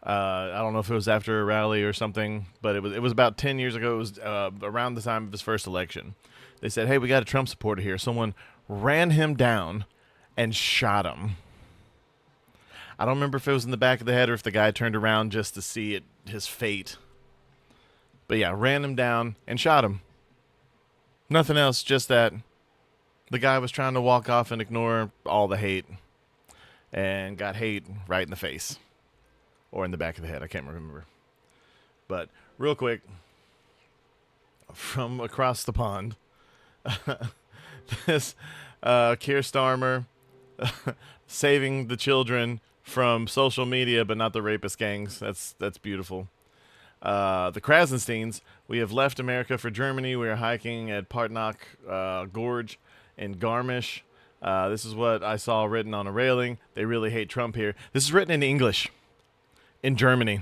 I don't know if it was after a rally or something, but it was about 10 years ago. It was around the time of his first election. They said, hey, we got a Trump supporter here. Someone ran him down and shot him. I don't remember if it was in the back of the head or if the guy turned around just to see his fate. But yeah, ran him down and shot him. Nothing else, just that the guy was trying to walk off and ignore all the hate and got hate right in the face. Or in the back of the head, I can't remember. But real quick, from across the pond, this Keir Starmer saving the children from social media, but not the rapist gangs. That's beautiful. The Krasensteins, we have left America for Germany. We are hiking at Partnock Gorge in Garmisch. This is what I saw written on a railing. They really hate Trump here. This is written in English in Germany.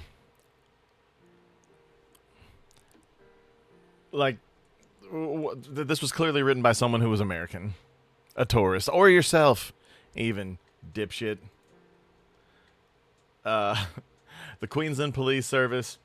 Like, this was clearly written by someone who was American, a tourist, or yourself, even, dipshit. The Queensland Police Service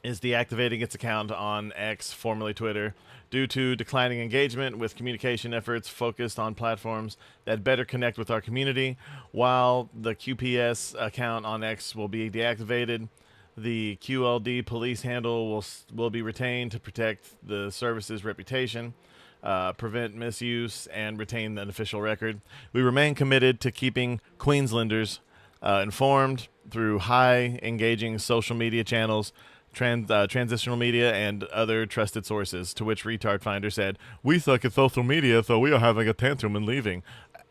is deactivating its account on X, formerly Twitter, due to declining engagement with communication efforts focused on platforms that better connect with our community. While the QPS account on X will be deactivated, the QLD police handle will be retained to protect the service's reputation. prevent misuse, and retain an official record. We remain committed to keeping Queenslanders informed through high engaging social media channels, transitional media, and other trusted sources. To which Retard Finder said, "We suck at social media, so we are having a tantrum and leaving."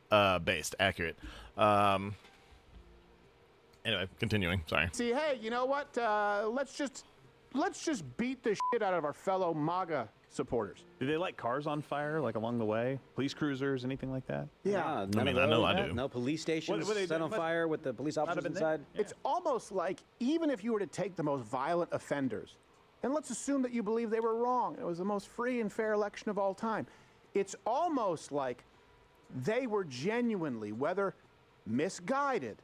Based. Accurate. Anyway, continuing. Sorry. See, hey, you know what? Let's just beat the shit out of our fellow MAGA supporters. Do they light cars on fire, like along the way? Police cruisers, anything like that? Yeah. I mean, I know I do. No police stations set on fire with the police officers inside. It's almost like even if you were to take the most violent offenders, and let's assume that you believe they were wrong, it was the most free and fair election of all time, it's almost like they were genuinely, whether misguided,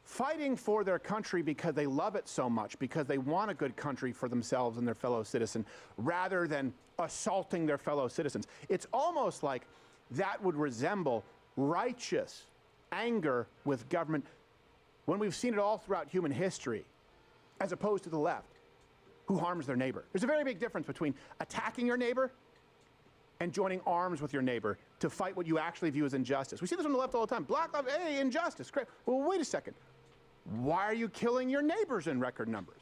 fighting for their country because they love it so much, because they want a good country for themselves and their fellow citizen, rather than assaulting their fellow citizens. It's almost like that would resemble righteous anger with government when we've seen it all throughout human history, as opposed to the left, who harms their neighbor. There's a very big difference between attacking your neighbor and joining arms with your neighbor to fight what you actually view as injustice. We see this on the left all the time. Black left, hey, injustice. Great. Well, wait a second. Why are you killing your neighbors in record numbers?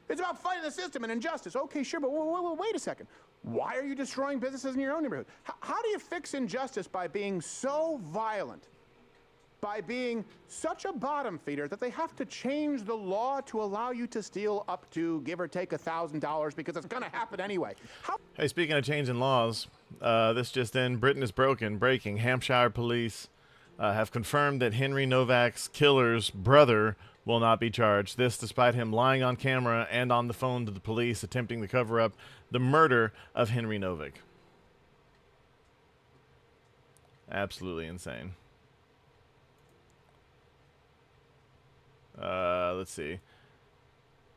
It's about fighting the system and injustice. Okay, sure, but wait a second. Why are you destroying businesses in your own neighborhood? How do you fix injustice by being so violent, by being such a bottom feeder that they have to change the law to allow you to steal up to, give or take, $1,000 because it's going to happen anyway? Hey, speaking of changing laws, this just in, Britain is breaking. Hampshire police have confirmed that Henry Novak's killer's brother will not be charged. This despite him lying on camera and on the phone to the police attempting to cover up the murder of Henry Novak. Absolutely insane. Let's see.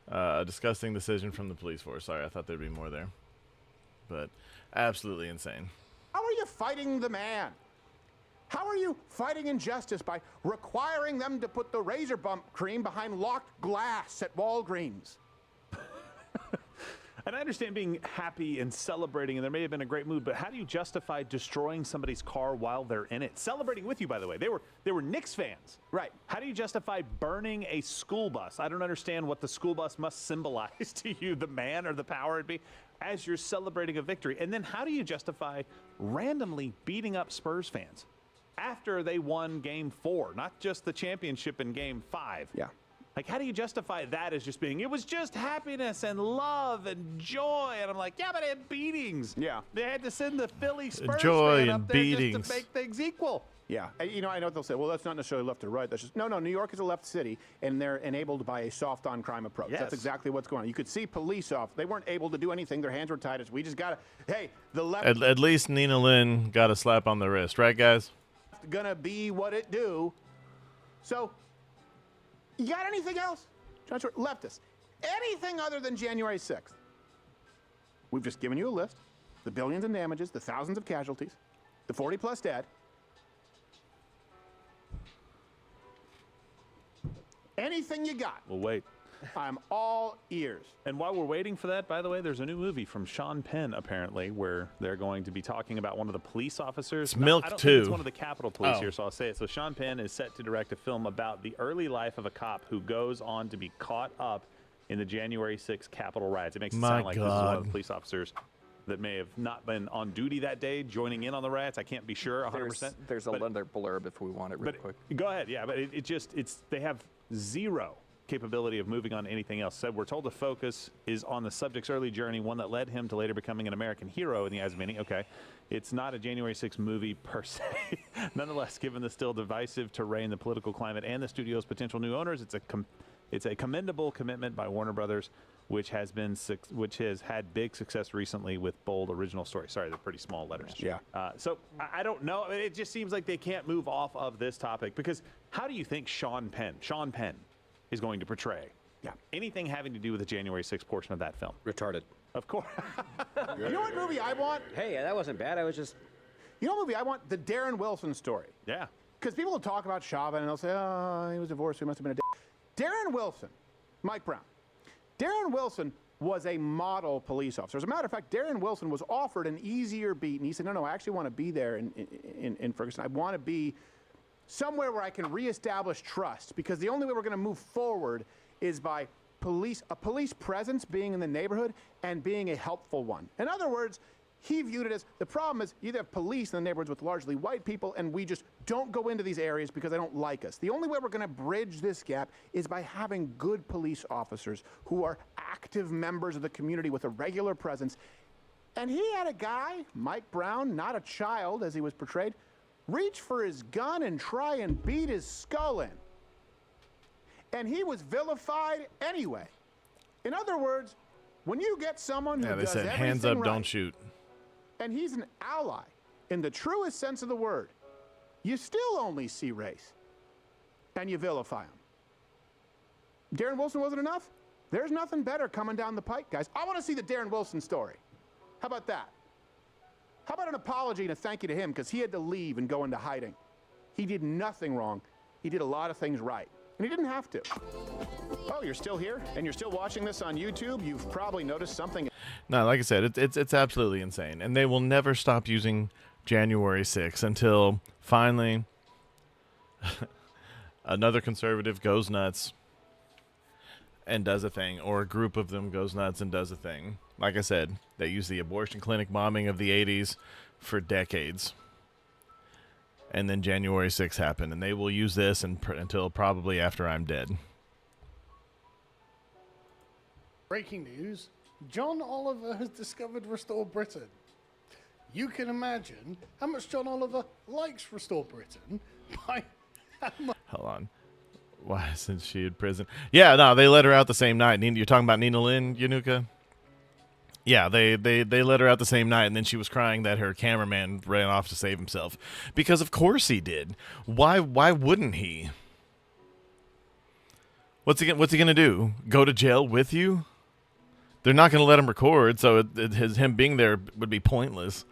A disgusting decision from the police force. Sorry, I thought there'd be more there. But absolutely insane. How are you fighting the man? How are you fighting injustice by requiring them to put the razor bump cream behind locked glass at Walgreens? And I understand being happy and celebrating, and there may have been a great mood, but how do you justify destroying somebody's car while they're in it? Celebrating with you, by the way. They were Knicks fans. Right. How do you justify burning a school bus? I don't understand what the school bus must symbolize to you, the man or the power it'd be, as you're celebrating a victory. And then how do you justify randomly beating up Spurs fans after they won Game 4, not just the championship in Game 5? Yeah. Like, how do you justify that as just being, it was just happiness and love and joy? And I'm like, yeah, but it had beatings. Yeah. They had to send the Philly Spurs Joy fan and up there beatings. just to make things equal. Yeah. You know, I know what they'll say, well, that's not necessarily left or right. That's just, no, New York is a left city, and they're enabled by a soft on crime approach. Yes. That's exactly what's going on. You could see police off. They weren't able to do anything. Their hands were tied. As we just got to, hey, the left. At least Nina Lynn got a slap on the wrist, right, guys? Gonna be what it do. So, you got anything else? Jon Stewart, leftists, anything other than January 6th? We've just given you a list, the billions in damages, the thousands of casualties, the 40+ dead. Anything you got? We'll wait. I'm all ears. And while we're waiting for that, by the way, there's a new movie from Sean Penn, apparently, where they're going to be talking about one of the police officers. It's Milk I don't 2. think it's one of the Capitol Police Oh. here, so I'll say it. So Sean Penn is set to direct a film about the early life of a cop who goes on to be caught up in the January 6th Capitol riots. It makes it My sound like this is one of God. the police officers that may have not been on duty that day, joining in on the riots. I can't be sure 100%. There's another blurb if we want it real quick. Go ahead, yeah, but they have zero capability of moving on to anything else. Said we're told the focus is on the subject's early journey, one that led him to later becoming an American hero in the eyes of many. Okay, it's not a January 6th movie per se. Nonetheless, given the still divisive terrain, the political climate, and the studio's potential new owners, it's a commendable commitment by Warner Brothers, which has had big success recently with bold original stories. Sorry, they're pretty small letters. Yeah. So I don't know. It just seems like they can't move off of this topic, because how do you think Sean Penn is going to portray anything having to do with the January 6th portion of that film? Retarded. Of course. You know what movie I want? Hey, that wasn't bad. I was just. You know what movie I want? The Darren Wilson story. Yeah. Because people will talk about Chauvin and they'll say, oh, he was divorced, so he must have been a dick. Darren Wilson, Mike Brown. Darren Wilson was a model police officer. As a matter of fact, Darren Wilson was offered an easier beat, and he said, no, I actually want to be there in Ferguson. I want to be somewhere where I can reestablish trust, because the only way we're going to move forward is by a police presence being in the neighborhood and being a helpful one. In other words, he viewed it as, the problem is you either have police in the neighborhoods with largely white people, and we just don't go into these areas because they don't like us. The only way we're going to bridge this gap is by having good police officers who are active members of the community with a regular presence. And he had a guy, Mike Brown, not a child as he was portrayed, reach for his gun and try and beat his skull in. And he was vilified anyway. In other words, when you get someone who does said hands up, right, don't shoot, and he's an ally in the truest sense of the word, you still only see race and you vilify him. Darren Wilson wasn't enough? There's nothing better coming down the pike, guys. I want to see the Darren Wilson story. How about that? How about an apology and a thank you to him, because he had to leave and go into hiding. He did nothing wrong. He did a lot of things right, and he didn't have to. Oh, you're still here? And you're still watching this on YouTube? You've probably noticed something. No, like I said, it's absolutely insane, and they will never stop using January 6th until finally another conservative goes nuts and does a thing, or a group of them goes nuts and does a thing. Like I said, they used the abortion clinic bombing of the 80s for decades, and then January 6th happened, and they will use this until probably after I'm dead. Breaking news, John Oliver has discovered Restore Britain. You can imagine how much John Oliver likes Restore Britain by how much... Hold on. Why isn't she in prison? Yeah, no, they let her out the same night. You're talking about Nina Lynn, Yanuka? Yeah, they let her out the same night, and then she was crying that her cameraman ran off to save himself. Because of course he did. Why wouldn't he? What's he gonna do? Go to jail with you? They're not gonna let him record, so him being there would be pointless.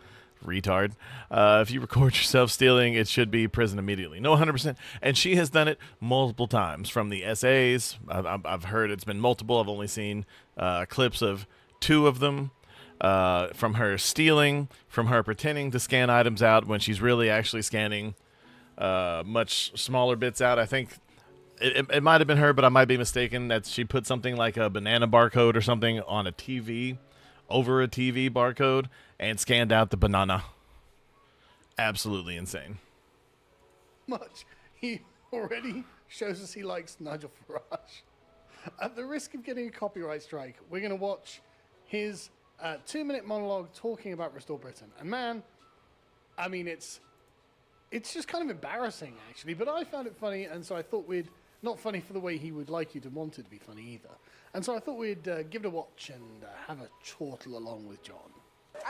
Retard. If you record yourself stealing, it should be prison immediately. No, 100%. And she has done it multiple times. From the essays, I've heard it's been multiple. I've only seen clips of 2 of them. From her stealing, from her pretending to scan items out when she's really actually scanning much smaller bits out. I think it might have been her, but I might be mistaken, that she put something like a banana barcode or something on a TV, over a TV barcode, and scanned out the banana. Absolutely insane. Much he already shows us he likes Nigel Farage. At the risk of getting a copyright strike, we're going to watch his 2-minute monologue talking about Restore Britain. And man, I mean, it's just kind of embarrassing, actually, but I found it funny, and so I thought we'd, not funny for the way he would like you to want it to be funny either. And so I thought we'd give it a watch and have a chortle along with John.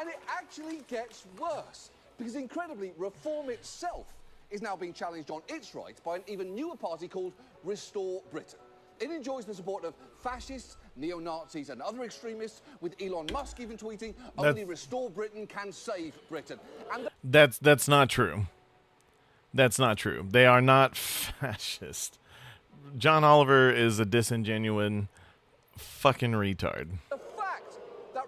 And it actually gets worse, because incredibly, reform itself is now being challenged on its rights by an even newer party called Restore Britain. It enjoys the support of fascists, neo-Nazis and other extremists, with Elon Musk even tweeting, only Restore Britain can save Britain. And that's not true. That's not true. They are not fascist. John Oliver is a disingenuous fucking retard. the fact that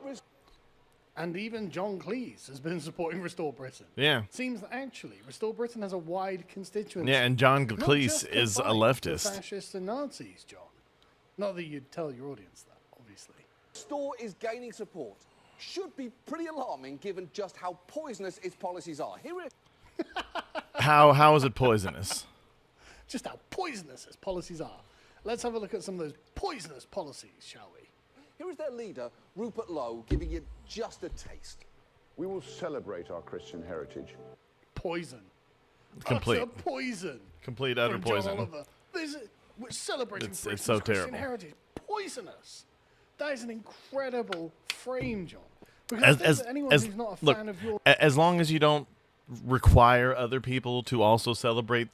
And even John Cleese has been supporting Restore Britain. Yeah. Seems that actually Restore Britain has a wide constituency. Yeah, and John Not Cleese just is a confined to leftist. Fascists and Nazis, John. Not that you'd tell your audience that, obviously. Restore is gaining support should be pretty alarming given just how poisonous its policies are. Here it How is it poisonous? Just how poisonous its policies are. Let's have a look at some of those poisonous policies, shall we? Here is their leader, Rupert Lowe, giving you just a taste. We will celebrate our Christian heritage. Poison. Complete. Utter poison. Complete utter From John poison. Oliver. We're celebrating It's Britain's so Christian terrible. heritage. Poisonous. That is an incredible frame, John. Because I think that anyone who's not a fan of your... As long as you don't require other people to also celebrate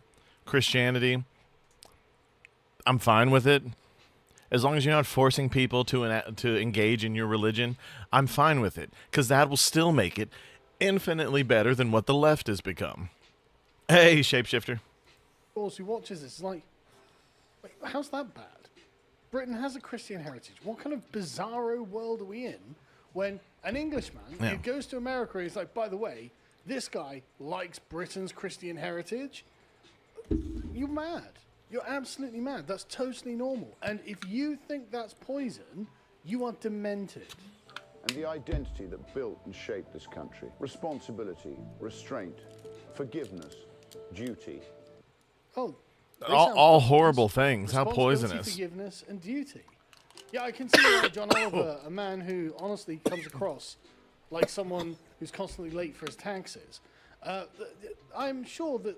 Christianity, I'm fine with it. As long as you're not forcing people to engage in your religion, I'm fine with it, because that will still make it infinitely better than what the left has become. Hey, shapeshifter. Who watches this is like, wait, how's that bad? Britain has a Christian heritage. What kind of bizarro world are we in when an Englishman who goes to America and he's like, by the way, this guy likes Britain's Christian heritage? You're mad. You're absolutely mad. That's totally normal. And if you think that's poison, you are demented. And the identity that built and shaped this country. Responsibility, restraint, forgiveness, duty. Oh, all horrible things. How Responsibility, poisonous. forgiveness, and duty. Yeah, I can see why John Oliver, a man who honestly comes across like someone who's constantly late for his taxes. I'm sure that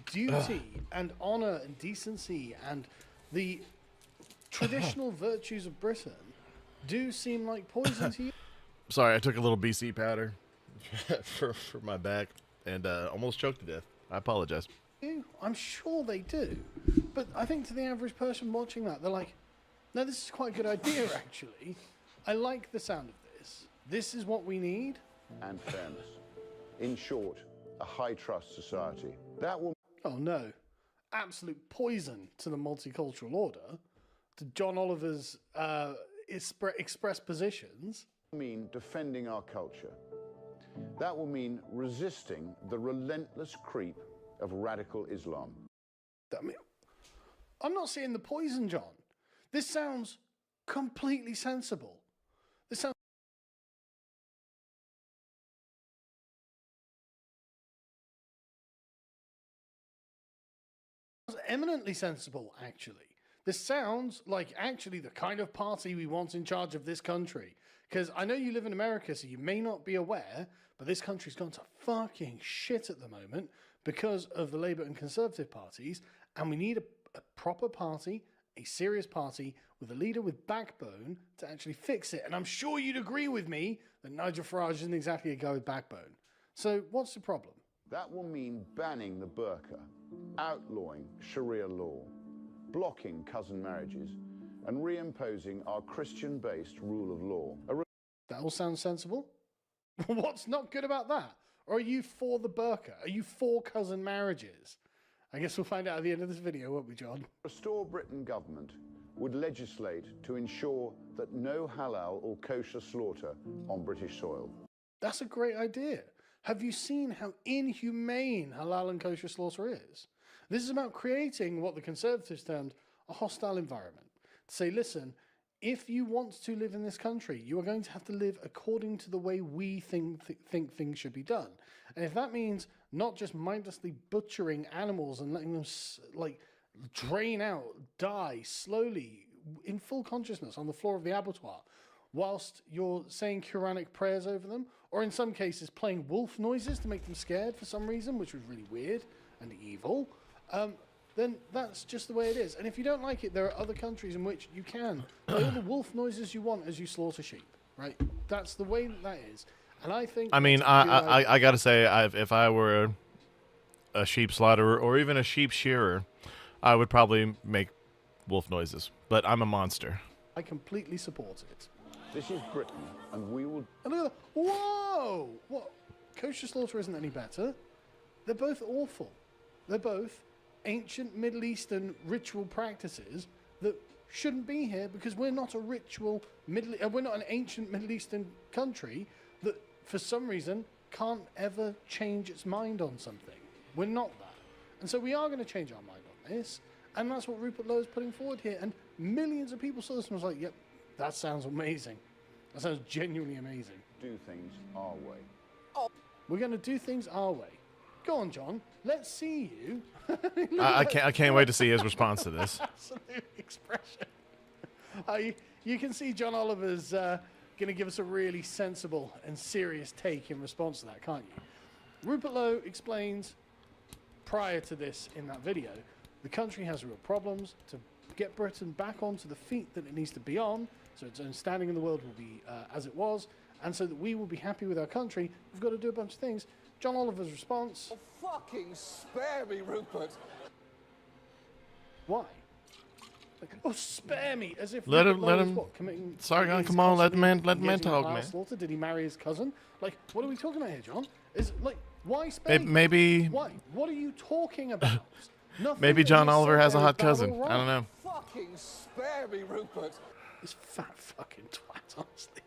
duty and honor and decency and the traditional virtues of Britain do seem like poison to you. Sorry, I took a little BC powder for my back and almost choked to death. I apologize. I'm sure they do. But I think to the average person watching that, they're like, no, this is quite a good idea, actually. I like the sound of this. This is what we need. And fairness. In short, a high-trust society. That will... Oh, no. Absolute poison to the multicultural order, to John Oliver's expressed positions. mean defending our culture. That will mean resisting the relentless creep of radical Islam. I'm not seeing the poison, John. This sounds completely sensible. This sounds eminently sensible, actually. This sounds like actually the kind of party we want in charge of this country. Because I know you live in America, so you may not be aware, but this country's gone to fucking shit at the moment because of the Labour and Conservative parties, and we need a proper party, a serious party, with a leader with backbone to actually fix it. And I'm sure you'd agree with me that Nigel Farage isn't exactly a guy with backbone. So what's the problem? That will mean banning the burqa, outlawing Sharia law, blocking cousin marriages, and reimposing our Christian-based rule of law. That all sounds sensible. What's not good about that? Or are you for the burqa? Are you for cousin marriages? I guess we'll find out at the end of this video, won't we, John? Restore Britain government would legislate to ensure that no halal or kosher slaughter on British soil. That's a great idea. Have you seen how inhumane halal and kosher slaughter is? This is about creating what the Conservatives termed a hostile environment. To say, listen, if you want to live in this country, you are going to have to live according to the way we think things should be done. And if that means not just mindlessly butchering animals and letting them drain out, die slowly in full consciousness on the floor of the abattoir, whilst you're saying Quranic prayers over them, or in some cases playing wolf noises to make them scared for some reason, which was really weird and evil, then that's just the way it is. And if you don't like it, there are other countries in which you can play all the wolf noises you want as you slaughter sheep, right? That's the way that is. And I think... I mean, I got to say, if I were a sheep slaughterer or even a sheep shearer, I would probably make wolf noises. But I'm a monster. I completely support it. This is Britain, and we will... And look at that. Whoa! What? Kosher slaughter isn't any better. They're both awful. They're both ancient Middle Eastern ritual practices that shouldn't be here because we're not a we're not an ancient Middle Eastern country that for some reason can't ever change its mind on something. We're not that. And so we are going to change our mind on this, and that's what Rupert Lowe is putting forward here. And millions of people saw this and was like, yep, that sounds amazing. That sounds genuinely amazing. Do things our way. Oh. We're going to do things our way. Go on, John. Let's see you. I can't wait to see his response to this. Absolute expression. You can see John Oliver's going to give us a really sensible and serious take in response to that, can't you? Rupert Lowe explains prior to this in that video, the country has real problems. To get Britain back onto the feet that it needs to be on, so its own standing in the world will be as it was, and so that we will be happy with our country, we've got to do a bunch of things. John Oliver's response... Oh, fucking spare me, Rupert. Why? Oh, spare me, as if let Rupert him. What, committing... Sorry, come on, let the man talk, man. Slaughter? Did he marry his cousin? Like, what are we talking about here, John? Is like, why spare me? Maybe. Why? What are you talking about? Maybe John Oliver has a hot cousin. I don't know. Fuck fucking spare me, Rupert. This fat fucking twat, honestly.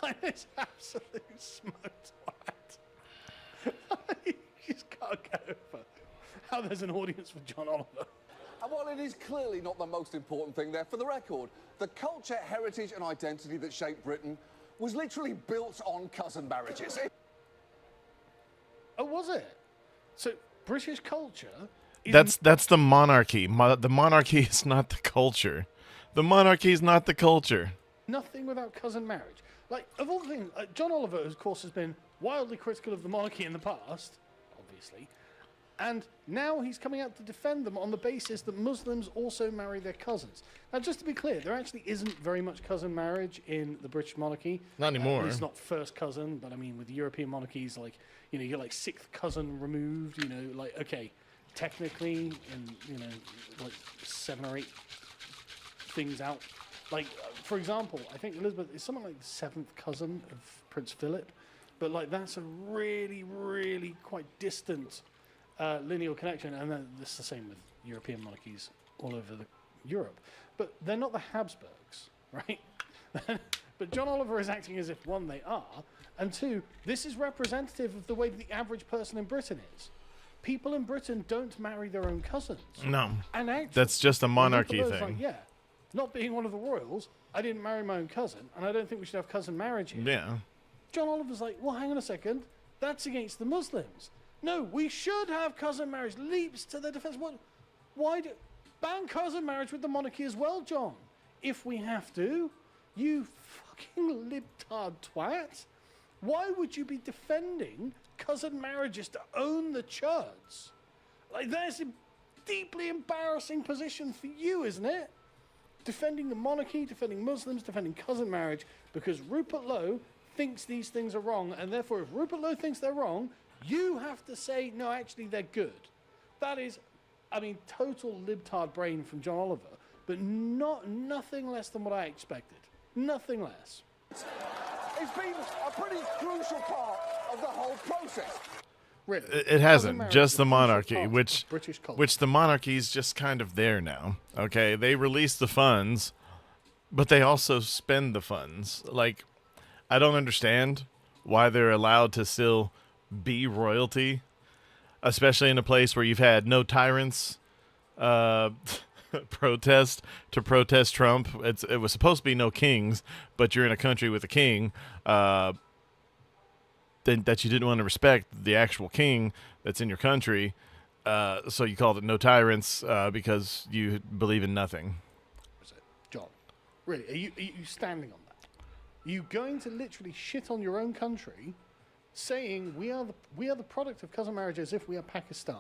Like, this absolute smoked twat. You just can't get over how there's an audience for John Oliver. And while it is clearly not the most important thing there, for the record, the culture, heritage and identity that shaped Britain was literally built on cousin marriages. Oh, was it? So, British culture... That's the monarchy. The monarchy is not the culture. The monarchy is not the culture. Nothing without cousin marriage. Like, of all things, John Oliver, of course, has been wildly critical of the monarchy in the past, obviously, and now he's coming out to defend them on the basis that Muslims also marry their cousins. Now, just to be clear, there actually isn't very much cousin marriage in the British monarchy. Not anymore. It's not first cousin, but I mean, with European monarchies, like, you know, you get like sixth cousin removed, you know, like, okay, technically, and, you know, like 7 or 8 things out. Like, for example, I think Elizabeth is something like the 7th cousin of Prince Philip, but like that's a really, really quite distant lineal connection, and then it's the same with European monarchies all over Europe. But they're not the Habsburgs, right? But John Oliver is acting as if, one, they are, and two, this is representative of the way the average person in Britain is. People in Britain don't marry their own cousins. No, and actually, that's just a monarchy thing. Like, yeah, not being one of the royals, I didn't marry my own cousin, and I don't think we should have cousin marriage here. Yeah. John Oliver's like, well, hang on a second, that's against the Muslims. No, we should have cousin marriage. Leaps to the defense. What? Why do ban cousin marriage with the monarchy as well, John? If we have to, you fucking libtard twat. Why would you be defending cousin marriages to own the church? Like, that's a deeply embarrassing position for you, isn't it? Defending the monarchy, defending Muslims, defending cousin marriage, because Rupert Lowe thinks these things are wrong, and therefore if Rupert Lowe thinks they're wrong, you have to say, no, actually, they're good. That is, I mean, total libtard brain from John Oliver, but nothing less than what I expected. Nothing less. It's been a pretty crucial part of the whole process. Really? It hasn't. Just the monarchy, which the monarchy's just kind of there now. Okay, they release the funds, but they also spend the funds. Like, I don't understand why they're allowed to still be royalty, especially in a place where you've had no tyrants protest Trump. It was supposed to be no kings, but you're in a country with a king that you didn't want to respect the actual king that's in your country, so you called it no tyrants because you believe in nothing. John, really, are you standing on that? Are you going to literally shit on your own country, saying we are the product of cousin marriage as if we are Pakistan?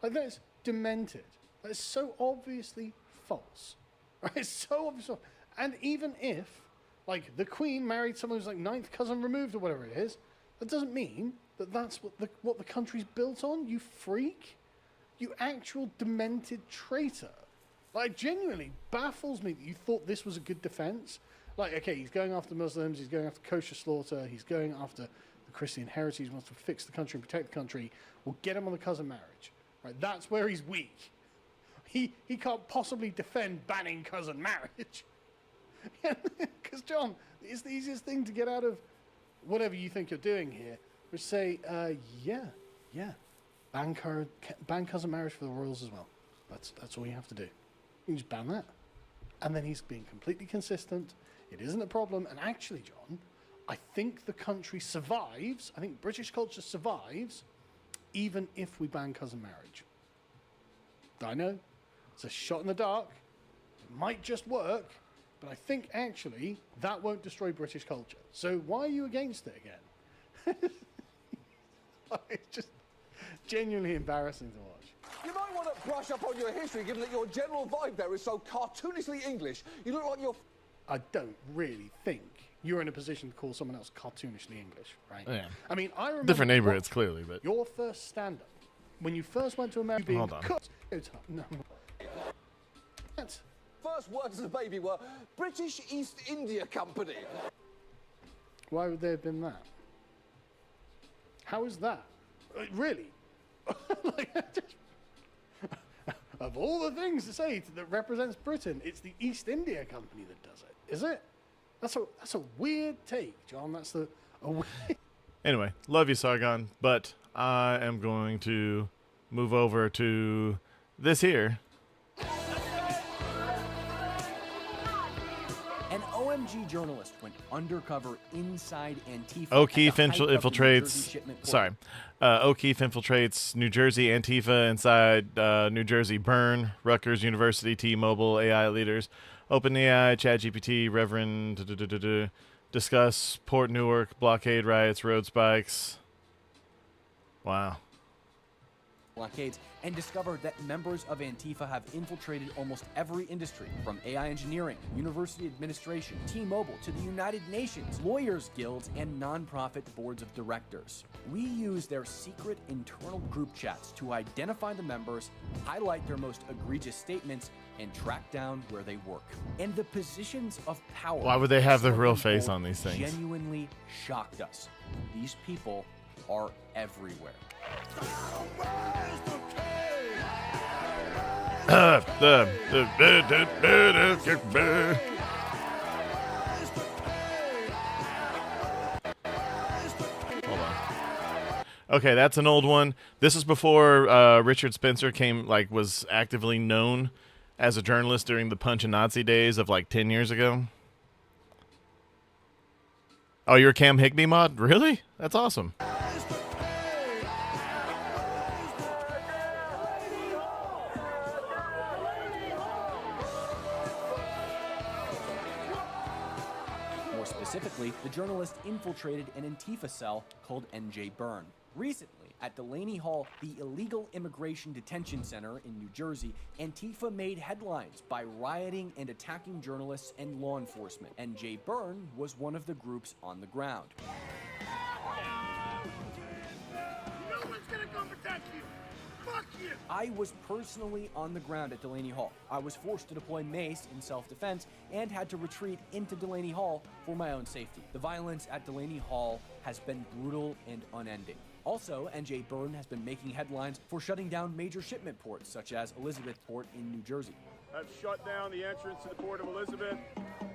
Like, that's demented. That is so obviously false. Right? It's so obvious. And even if, like, the Queen married someone who's like 9th cousin removed or whatever it is, that doesn't mean that that's what the country's built on, you freak. You actual demented traitor. Like, genuinely baffles me that you thought this was a good defense. Like, okay, he's going after Muslims, he's going after kosher slaughter, he's going after the Christian heritage, he wants to fix the country and protect the country. We'll get him on the cousin marriage. Right? That's where he's weak. He can't possibly defend banning cousin marriage. Because, John, it's the easiest thing to get out of whatever you think you're doing here, which say, yeah, ban cousin marriage for the royals as well. That's all you have to do. You can just ban that. And then he's being completely consistent. It isn't a problem. And actually, John, I think the country survives, I think British culture survives, even if we ban cousin marriage. I know, it's a shot in the dark. It might just work. But I think, actually, that won't destroy British culture. So why are you against it again? It's just genuinely embarrassing to watch. You might want to brush up on your history, given that your general vibe there is so cartoonishly English. You look like you're... I don't really think you're in a position to call someone else cartoonishly English, right? Yeah. I mean, I remember... Different neighborhoods, clearly, but... Your first stand-up, when you first went to America... Hold on. No. That's... First words as a baby were British East India Company. Why would they have been that? How is that? Really? of all the things to say that represents Britain, it's the East India Company that does it. Is it? That's a weird take, John. That's a weird... Anyway, love you, Sargon, but I am going to move over to this here. An OMG journalist went undercover inside Antifa. O'Keefe infiltrates. Sorry, O'Keefe infiltrates New Jersey Antifa inside New Jersey Burn. Rutgers University T-Mobile AI leaders. OpenAI, ChatGPT, Reverend. Discuss Port Newark blockade riots, road spikes. Wow. Blockades, and discovered that members of Antifa have infiltrated almost every industry, from AI engineering, university administration, T-Mobile, to the United Nations, lawyers' guilds, and nonprofit boards of directors. We use their secret internal group chats to identify the members, highlight their most egregious statements, and track down where they work. And the positions of power. Why would they have their real face on these things? Genuinely shocked us. These people are everywhere. Hold on. Okay, that's an old one. This is before Richard Spencer was actively known as a journalist during the Punch and Nazi days of 10 years ago. Oh, you're a Cam Higby mod? Really? That's awesome. More specifically, the journalist infiltrated an Antifa cell called NJ Burn. Recently, at Delaney Hall, the illegal immigration detention center in New Jersey, Antifa made headlines by rioting and attacking journalists and law enforcement. NJ Burn was one of the groups on the ground. No one's gonna come protect you. Fuck you. I was personally on the ground at Delaney Hall. I was forced to deploy mace in self-defense and had to retreat into Delaney Hall for my own safety. The violence at Delaney Hall has been brutal and unending. Also, NJ Burn has been making headlines for shutting down major shipment ports, such as Elizabeth Port in New Jersey. Have shut down the entrance to the Port of Elizabeth.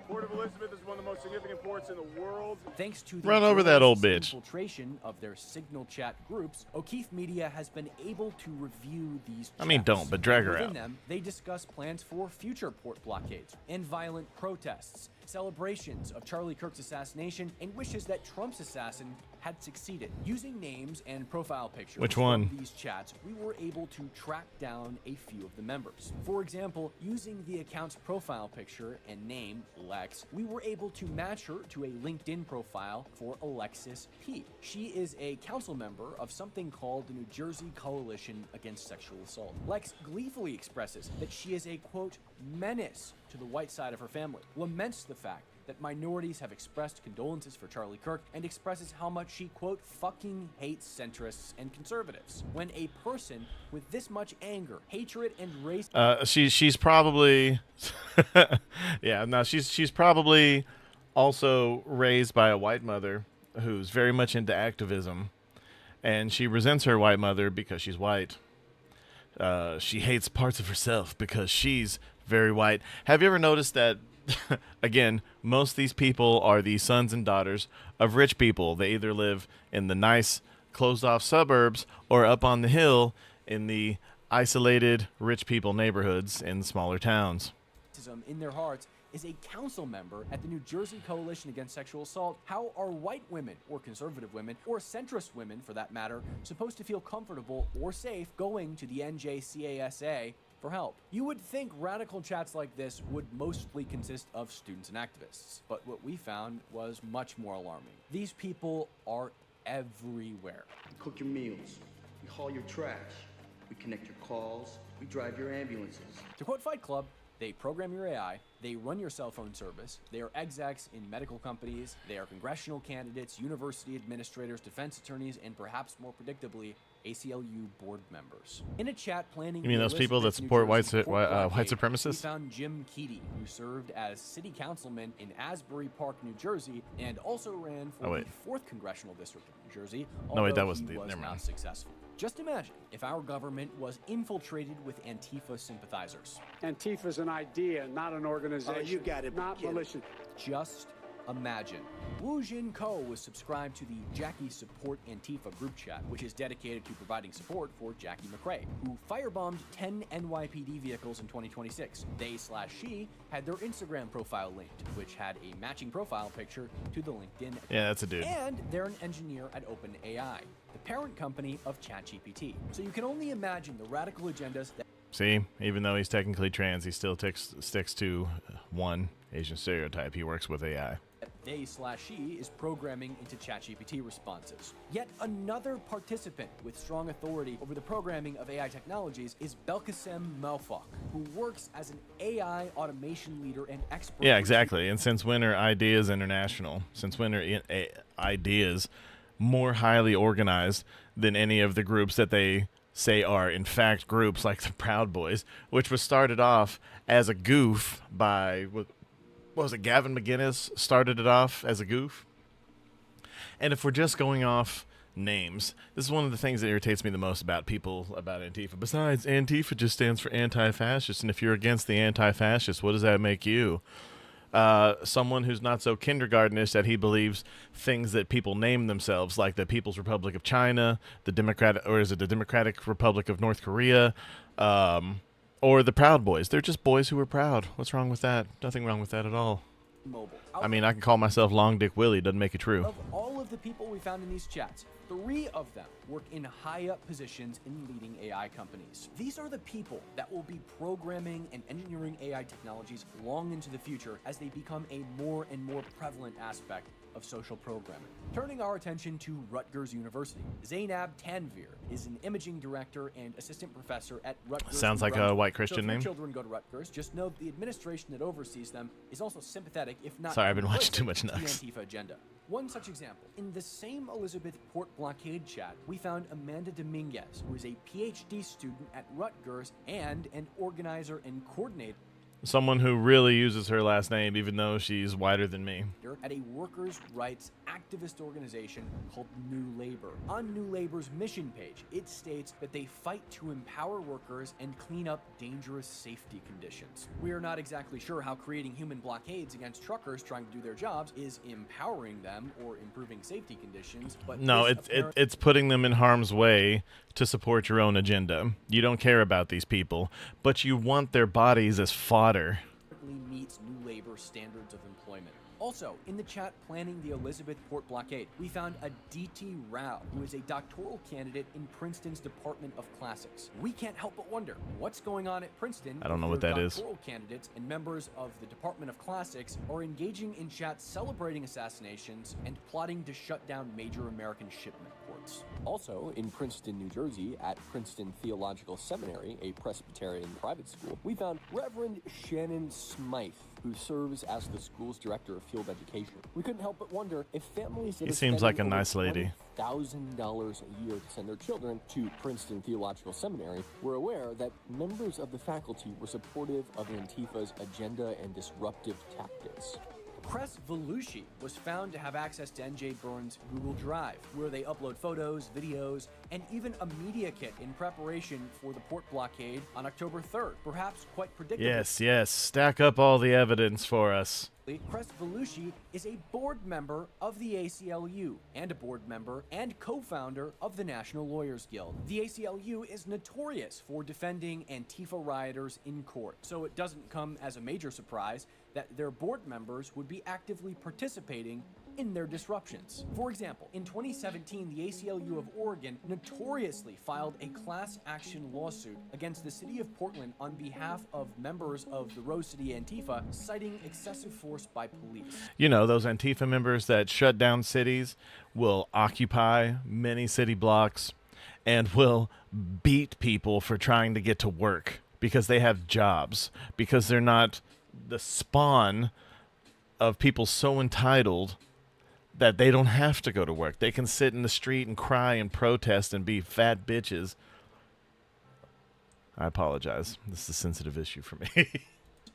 Port of Elizabeth is one of the most significant ports in the world. Thanks to the Run over that old bitch. Infiltration of their signal chat groups, O'Keefe Media has been able to review these chats. I mean, don't, but drag her Within out. them, they discuss plans for future port blockades and violent protests, celebrations of Charlie Kirk's assassination, and wishes that Trump's assassin had succeeded. Using names and profile pictures Which one? from these chats, we were able to track down a few of the members. For example, using the account's profile picture and name, Lex, we were able to match her to a LinkedIn profile for Alexis P. She is a council member of something called the New Jersey Coalition Against Sexual Assault. Lex gleefully expresses that she is a, quote, menace to the white side of her family, laments the fact that minorities have expressed condolences for Charlie Kirk, and expresses how much she, quote, fucking hates centrists and conservatives. When a person with this much anger, hatred, and race... She's probably... yeah, no, she's probably also raised by a white mother who's very much into activism, and she resents her white mother because she's white. She hates parts of herself because she's very white. Have you ever noticed that, again, most of these people are the sons and daughters of rich people? They either live in the nice, closed-off suburbs or up on the hill in the isolated rich people neighborhoods in smaller towns. In their hearts is a council member at the New Jersey Coalition Against Sexual Assault. How are white women, or conservative women, or centrist women for that matter, supposed to feel comfortable or safe going to the NJCASA for help? You would think radical chats like this would mostly consist of students and activists, but what we found was much more alarming. These people are everywhere. We cook your meals, we haul your trash, we connect your calls, we drive your ambulances. To quote Fight Club, they program your AI, they run your cell phone service, they are execs in medical companies, they are congressional candidates, university administrators, defense attorneys, and perhaps more predictably, ACLU board members. In a chat planning... You mean those people that support white supremacists? We found Jim Keaty, who served as city councilman in Asbury Park, New Jersey, and also ran for the 4th Congressional District of New Jersey, No, wait, that although wasn't he the... was Never not mind. successful. Just imagine if our government was infiltrated with Antifa sympathizers. Antifa's an idea, not an organization. Oh, you gotta be not kidding. militia. Just imagine. Wu Jin Ko was subscribed to the Jackie Support Antifa group chat, which is dedicated to providing support for Jackie McRae, who firebombed 10 NYPD vehicles in 2026. They/she had their Instagram profile linked, which had a matching profile picture to the LinkedIn account. Yeah, that's a dude. And they're an engineer at OpenAI, the parent company of ChatGPT. So you can only imagine the radical agendas that... See, even though he's technically trans, he still sticks to one Asian stereotype. He works with AI. They/she is programming into ChatGPT responses. Yet another participant with strong authority over the programming of AI technologies is Belkacem Melfak, who works as an AI automation leader and expert. Yeah, exactly. And since when are Ideas International? Since when are Ideas more highly organized than any of the groups that they say are in fact groups like the Proud Boys, which was started off as a goof by... what was it, Gavin McGinnis started it off as a goof? And if we're just going off names, this is one of the things that irritates me the most about people, about Antifa. Besides, Antifa just stands for anti-fascist, and if you're against the anti-fascist, what does that make you? Someone who's not so kindergartenish that he believes things that people name themselves, like the People's Republic of China, the Democratic Republic of North Korea, or the Proud Boys. They're just boys who are proud. What's wrong with that? Nothing wrong with that at all. Mobile. I mean, I can call myself Long Dick Willie. Doesn't make it true. Of all of the people we found in these chats, 3 of them work in high-up positions in leading AI companies. These are the people that will be programming and engineering AI technologies long into the future as they become a more and more prevalent aspect of social programming. Turning our attention to Rutgers University, Zainab Tanvir is an imaging director and assistant professor at Rutgers. Sounds like a white Christian so if name. your children go to Rutgers, just know the administration that oversees them is also sympathetic, if not... Sorry, I've been watching too much to the Nux. Antifa agenda. One such example, in the same Elizabeth Port blockade chat, we found Amanda Dominguez, who is a PhD student at Rutgers and an organizer and coordinator Someone who really uses her last name, even though she's whiter than me. at a workers' rights activist organization called New Labor. On New Labor's mission page, it states that they fight to empower workers and clean up dangerous safety conditions. We are not exactly sure how creating human blockades against truckers trying to do their jobs is empowering them or improving safety conditions, but No, it's putting them in harm's way to support your own agenda. You don't care about these people, but you want their bodies as fodder. Meets New Labor standards of employment. Also, in the chat planning the Elizabeth Port blockade, we found a D.T. Rao, who is a doctoral candidate in Princeton's Department of Classics. We can't help but wonder what's going on at Princeton. I don't know what where that is. Doctoral candidates and members of the Department of Classics are engaging in chats celebrating assassinations and plotting to shut down major American shipment ports. Also, in Princeton, New Jersey, at Princeton Theological Seminary, a Presbyterian private school, we found Reverend Shannon Smythe, who serves as the school's director of field education. We couldn't help but wonder if families that He are seems like a spending nice over lady. $1,000 a year to send their children to Princeton Theological Seminary were aware that members of the faculty were supportive of Antifa's agenda and disruptive tactics. Cress Volushi was found to have access to NJ Burns' Google Drive, where they upload photos, videos, and even a media kit in preparation for the port blockade on October 3rd. Perhaps quite predictably. Yes. Stack up all the evidence for us. Cress Volushi is a board member of the ACLU and a board member and co-founder of the National Lawyers Guild. The ACLU is notorious for defending Antifa rioters in court, so it doesn't come as a major surprise that their board members would be actively participating in their disruptions. For example, in 2017, the ACLU of Oregon notoriously filed a class action lawsuit against the city of Portland on behalf of members of the Rose City Antifa, citing excessive force by police. You know, those Antifa members that shut down cities will occupy many city blocks and will beat people for trying to get to work because they have jobs, because they're not the spawn of people so entitled that they don't have to go to work. They can sit in the street and cry and protest and be fat bitches. I apologize. This is a sensitive issue for me.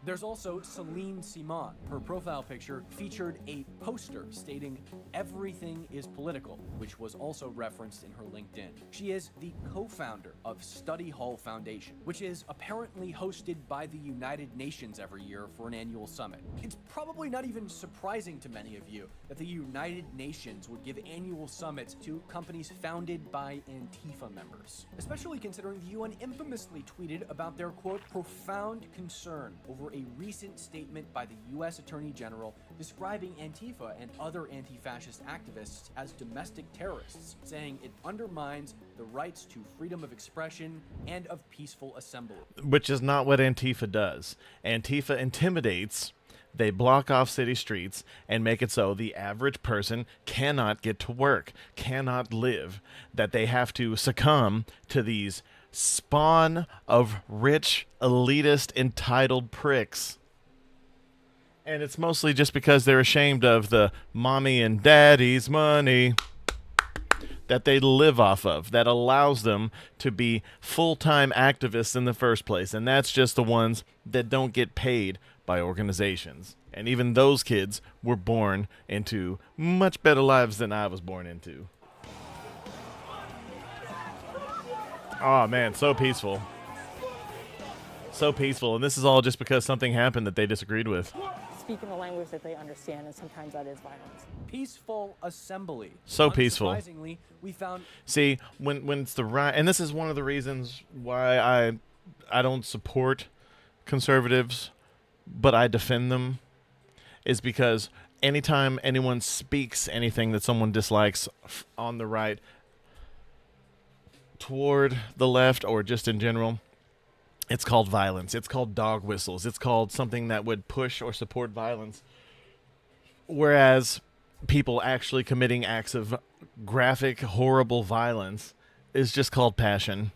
There's also Celine Simon. Her profile picture featured a poster stating "Everything is political," which was also referenced in her LinkedIn. She is the co-founder of Study Hall Foundation, which is apparently hosted by the United Nations every year for an annual summit. It's probably not even surprising to many of you that the United Nations would give annual summits to companies founded by Antifa members, especially considering the UN infamously tweeted about their, quote, profound concern over a recent statement by the U.S. Attorney General describing Antifa and other anti-fascist activists as domestic terrorists, saying it undermines the rights to freedom of expression and of peaceful assembly. Which is not what Antifa does. Antifa intimidates. They block off city streets and make it so the average person cannot get to work, cannot live, that they have to succumb to these spawn of rich, elitist, entitled pricks. And it's mostly just because they're ashamed of the mommy and daddy's money that they live off of, that allows them to be full-time activists in the first place. And that's just the ones that don't get paid by organizations. And even those kids were born into much better lives than I was born into. Oh, man, so peaceful. So peaceful. And this is all just because something happened that they disagreed with. Speak in the language that they understand, and sometimes that is violence. Peaceful assembly. So peaceful. Unsurprisingly, we found... See, when it's the right... And this is one of the reasons why I don't support conservatives, but I defend them, is because anytime anyone speaks anything that someone dislikes on the right toward the left or just in general, it's called violence. It's called dog whistles. It's called something that would push or support violence. Whereas people actually committing acts of graphic, horrible violence is just called passion.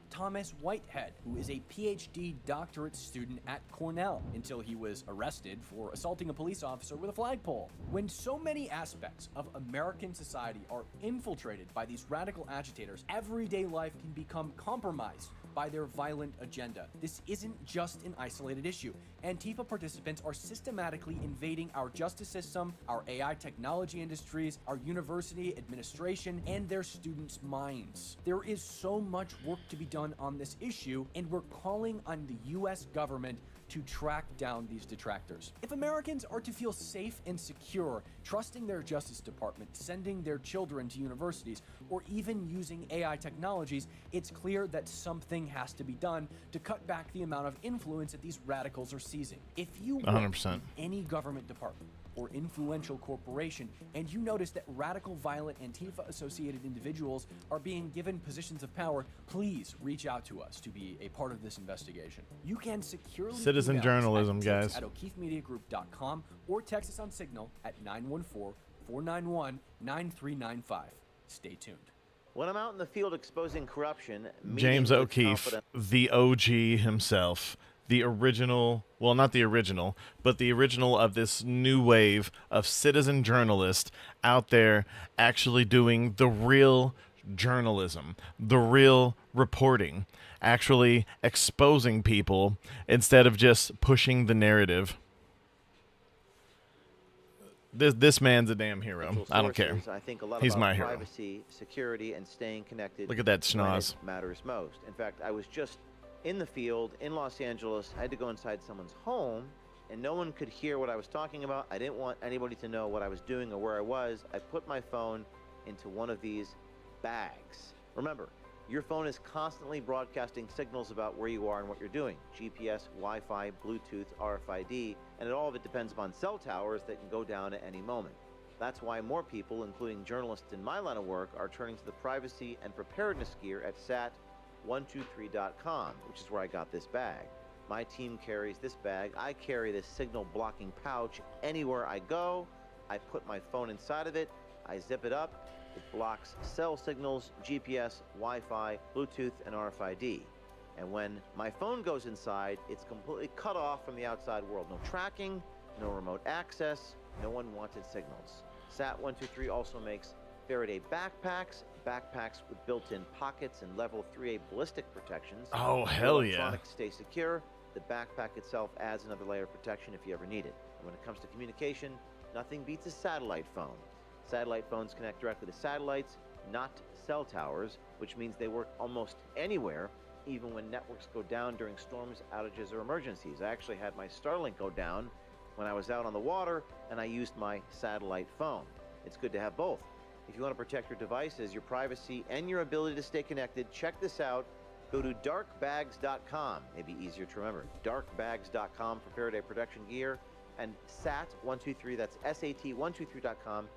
Thomas Whitehead, who is a PhD doctorate student at Cornell, until he was arrested for assaulting a police officer with a flagpole. When so many aspects of American society are infiltrated by these radical agitators, everyday life can become compromised by their violent agenda. This isn't just an isolated issue. Antifa participants are systematically invading our justice system, our AI technology industries, our university administration, and their students' minds. There is so much work to be done on this issue, and we're calling on the US government to track down these detractors. If Americans are to feel safe and secure, trusting their Justice Department, sending their children to universities, or even using AI technologies, it's clear that something has to be done to cut back the amount of influence that these radicals are seizing. If you work 100%. in any government department or influential corporation, and you notice that radical, violent, Antifa-associated individuals are being given positions of power, please reach out to us to be a part of this investigation. You can securely Citizen email us journalism, at guys. @o'keefemediagroup.com or text us on Signal at 914-491-9395. Stay tuned. When I'm out in the field exposing corruption, James O'Keefe, the OG himself. The original, well, not the original, but the original of this new wave of citizen journalists out there actually doing the real journalism, the real reporting, actually exposing people instead of just pushing the narrative. This man's a damn hero. I don't care. I think a lot He's about my hero. privacy, security, and staying connected. Look at that when schnoz. it matters most. In fact, I was just in the field in Los Angeles. I had to go inside someone's home, and no one could hear what I was talking about. I didn't want anybody to know what I was doing or where I was. I put my phone into one of these bags. Remember, your phone is constantly broadcasting signals about where you are and what you're doing. GPS, Wi-Fi, Bluetooth, RFID, and all of it depends upon cell towers that can go down at any moment. That's why more people, including journalists in my line of work, are turning to the privacy and preparedness gear at sat123.com, which is where I got this bag. My team carries this bag. I carry this signal blocking pouch anywhere I go. I put my phone inside of it. I zip it up. It blocks cell signals, GPS, Wi-Fi, Bluetooth, and RFID. And when my phone goes inside, it's completely cut off from the outside world. No tracking, no remote access, no unwanted signals. Sat123 also makes Faraday backpacks, backpacks with built-in pockets and level 3A ballistic protections. Oh, hell yeah. Electronics stay secure. The backpack itself adds another layer of protection if you ever need it. And when it comes to communication, nothing beats a satellite phone. Satellite phones connect directly to satellites, not cell towers, which means they work almost anywhere, even when networks go down during storms, outages, or emergencies. I actually had my Starlink go down when I was out on the water, and I used my satellite phone. It's good to have both. If you want to protect your devices, your privacy, and your ability to stay connected, check this out. Go to darkbags.com, maybe easier to remember, darkbags.com for Faraday protection gear, and SAT123, that's SAT123.com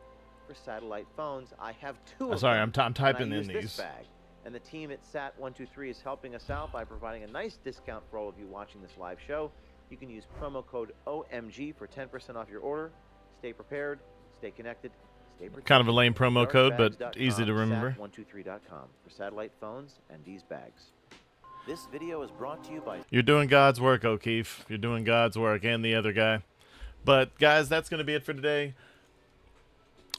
for satellite phones. I have two of Sorry, them. I'm typing and I in use this these. bag. And the team at SAT123 is helping us out by providing a nice discount for all of you watching this live show. You can use promo code OMG for 10% off your order. Stay prepared, stay connected, stay protected. Kind of a lame promo code, but easy to remember. SAT123.com for satellite phones and these bags. This video is brought to you by... You're doing God's work, O'Keefe. You're doing God's work, and the other guy. But, guys, that's going to be it for today.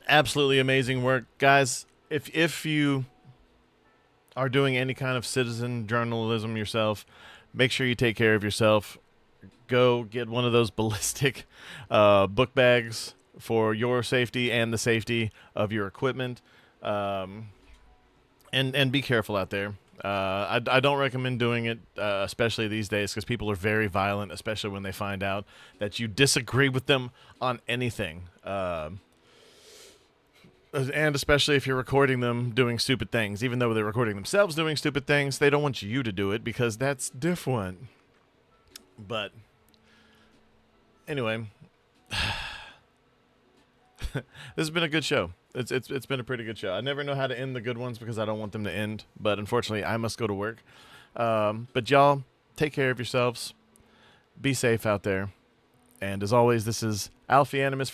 Absolutely amazing work. Guys, if you are doing any kind of citizen journalism yourself, make sure you take care of yourself. Go get one of those ballistic book bags for your safety and the safety of your equipment. And be careful out there. I don't recommend doing it, especially these days, because people are very violent, especially when they find out that you disagree with them on anything. And especially if you're recording them doing stupid things. Even though they're recording themselves doing stupid things, they don't want you to do it because that's different. But anyway, this has been a good show. It's been a pretty good show. I never know how to end the good ones because I don't want them to end. But unfortunately, I must go to work. But y'all, take care of yourselves. Be safe out there. And as always, this is Alfie Animus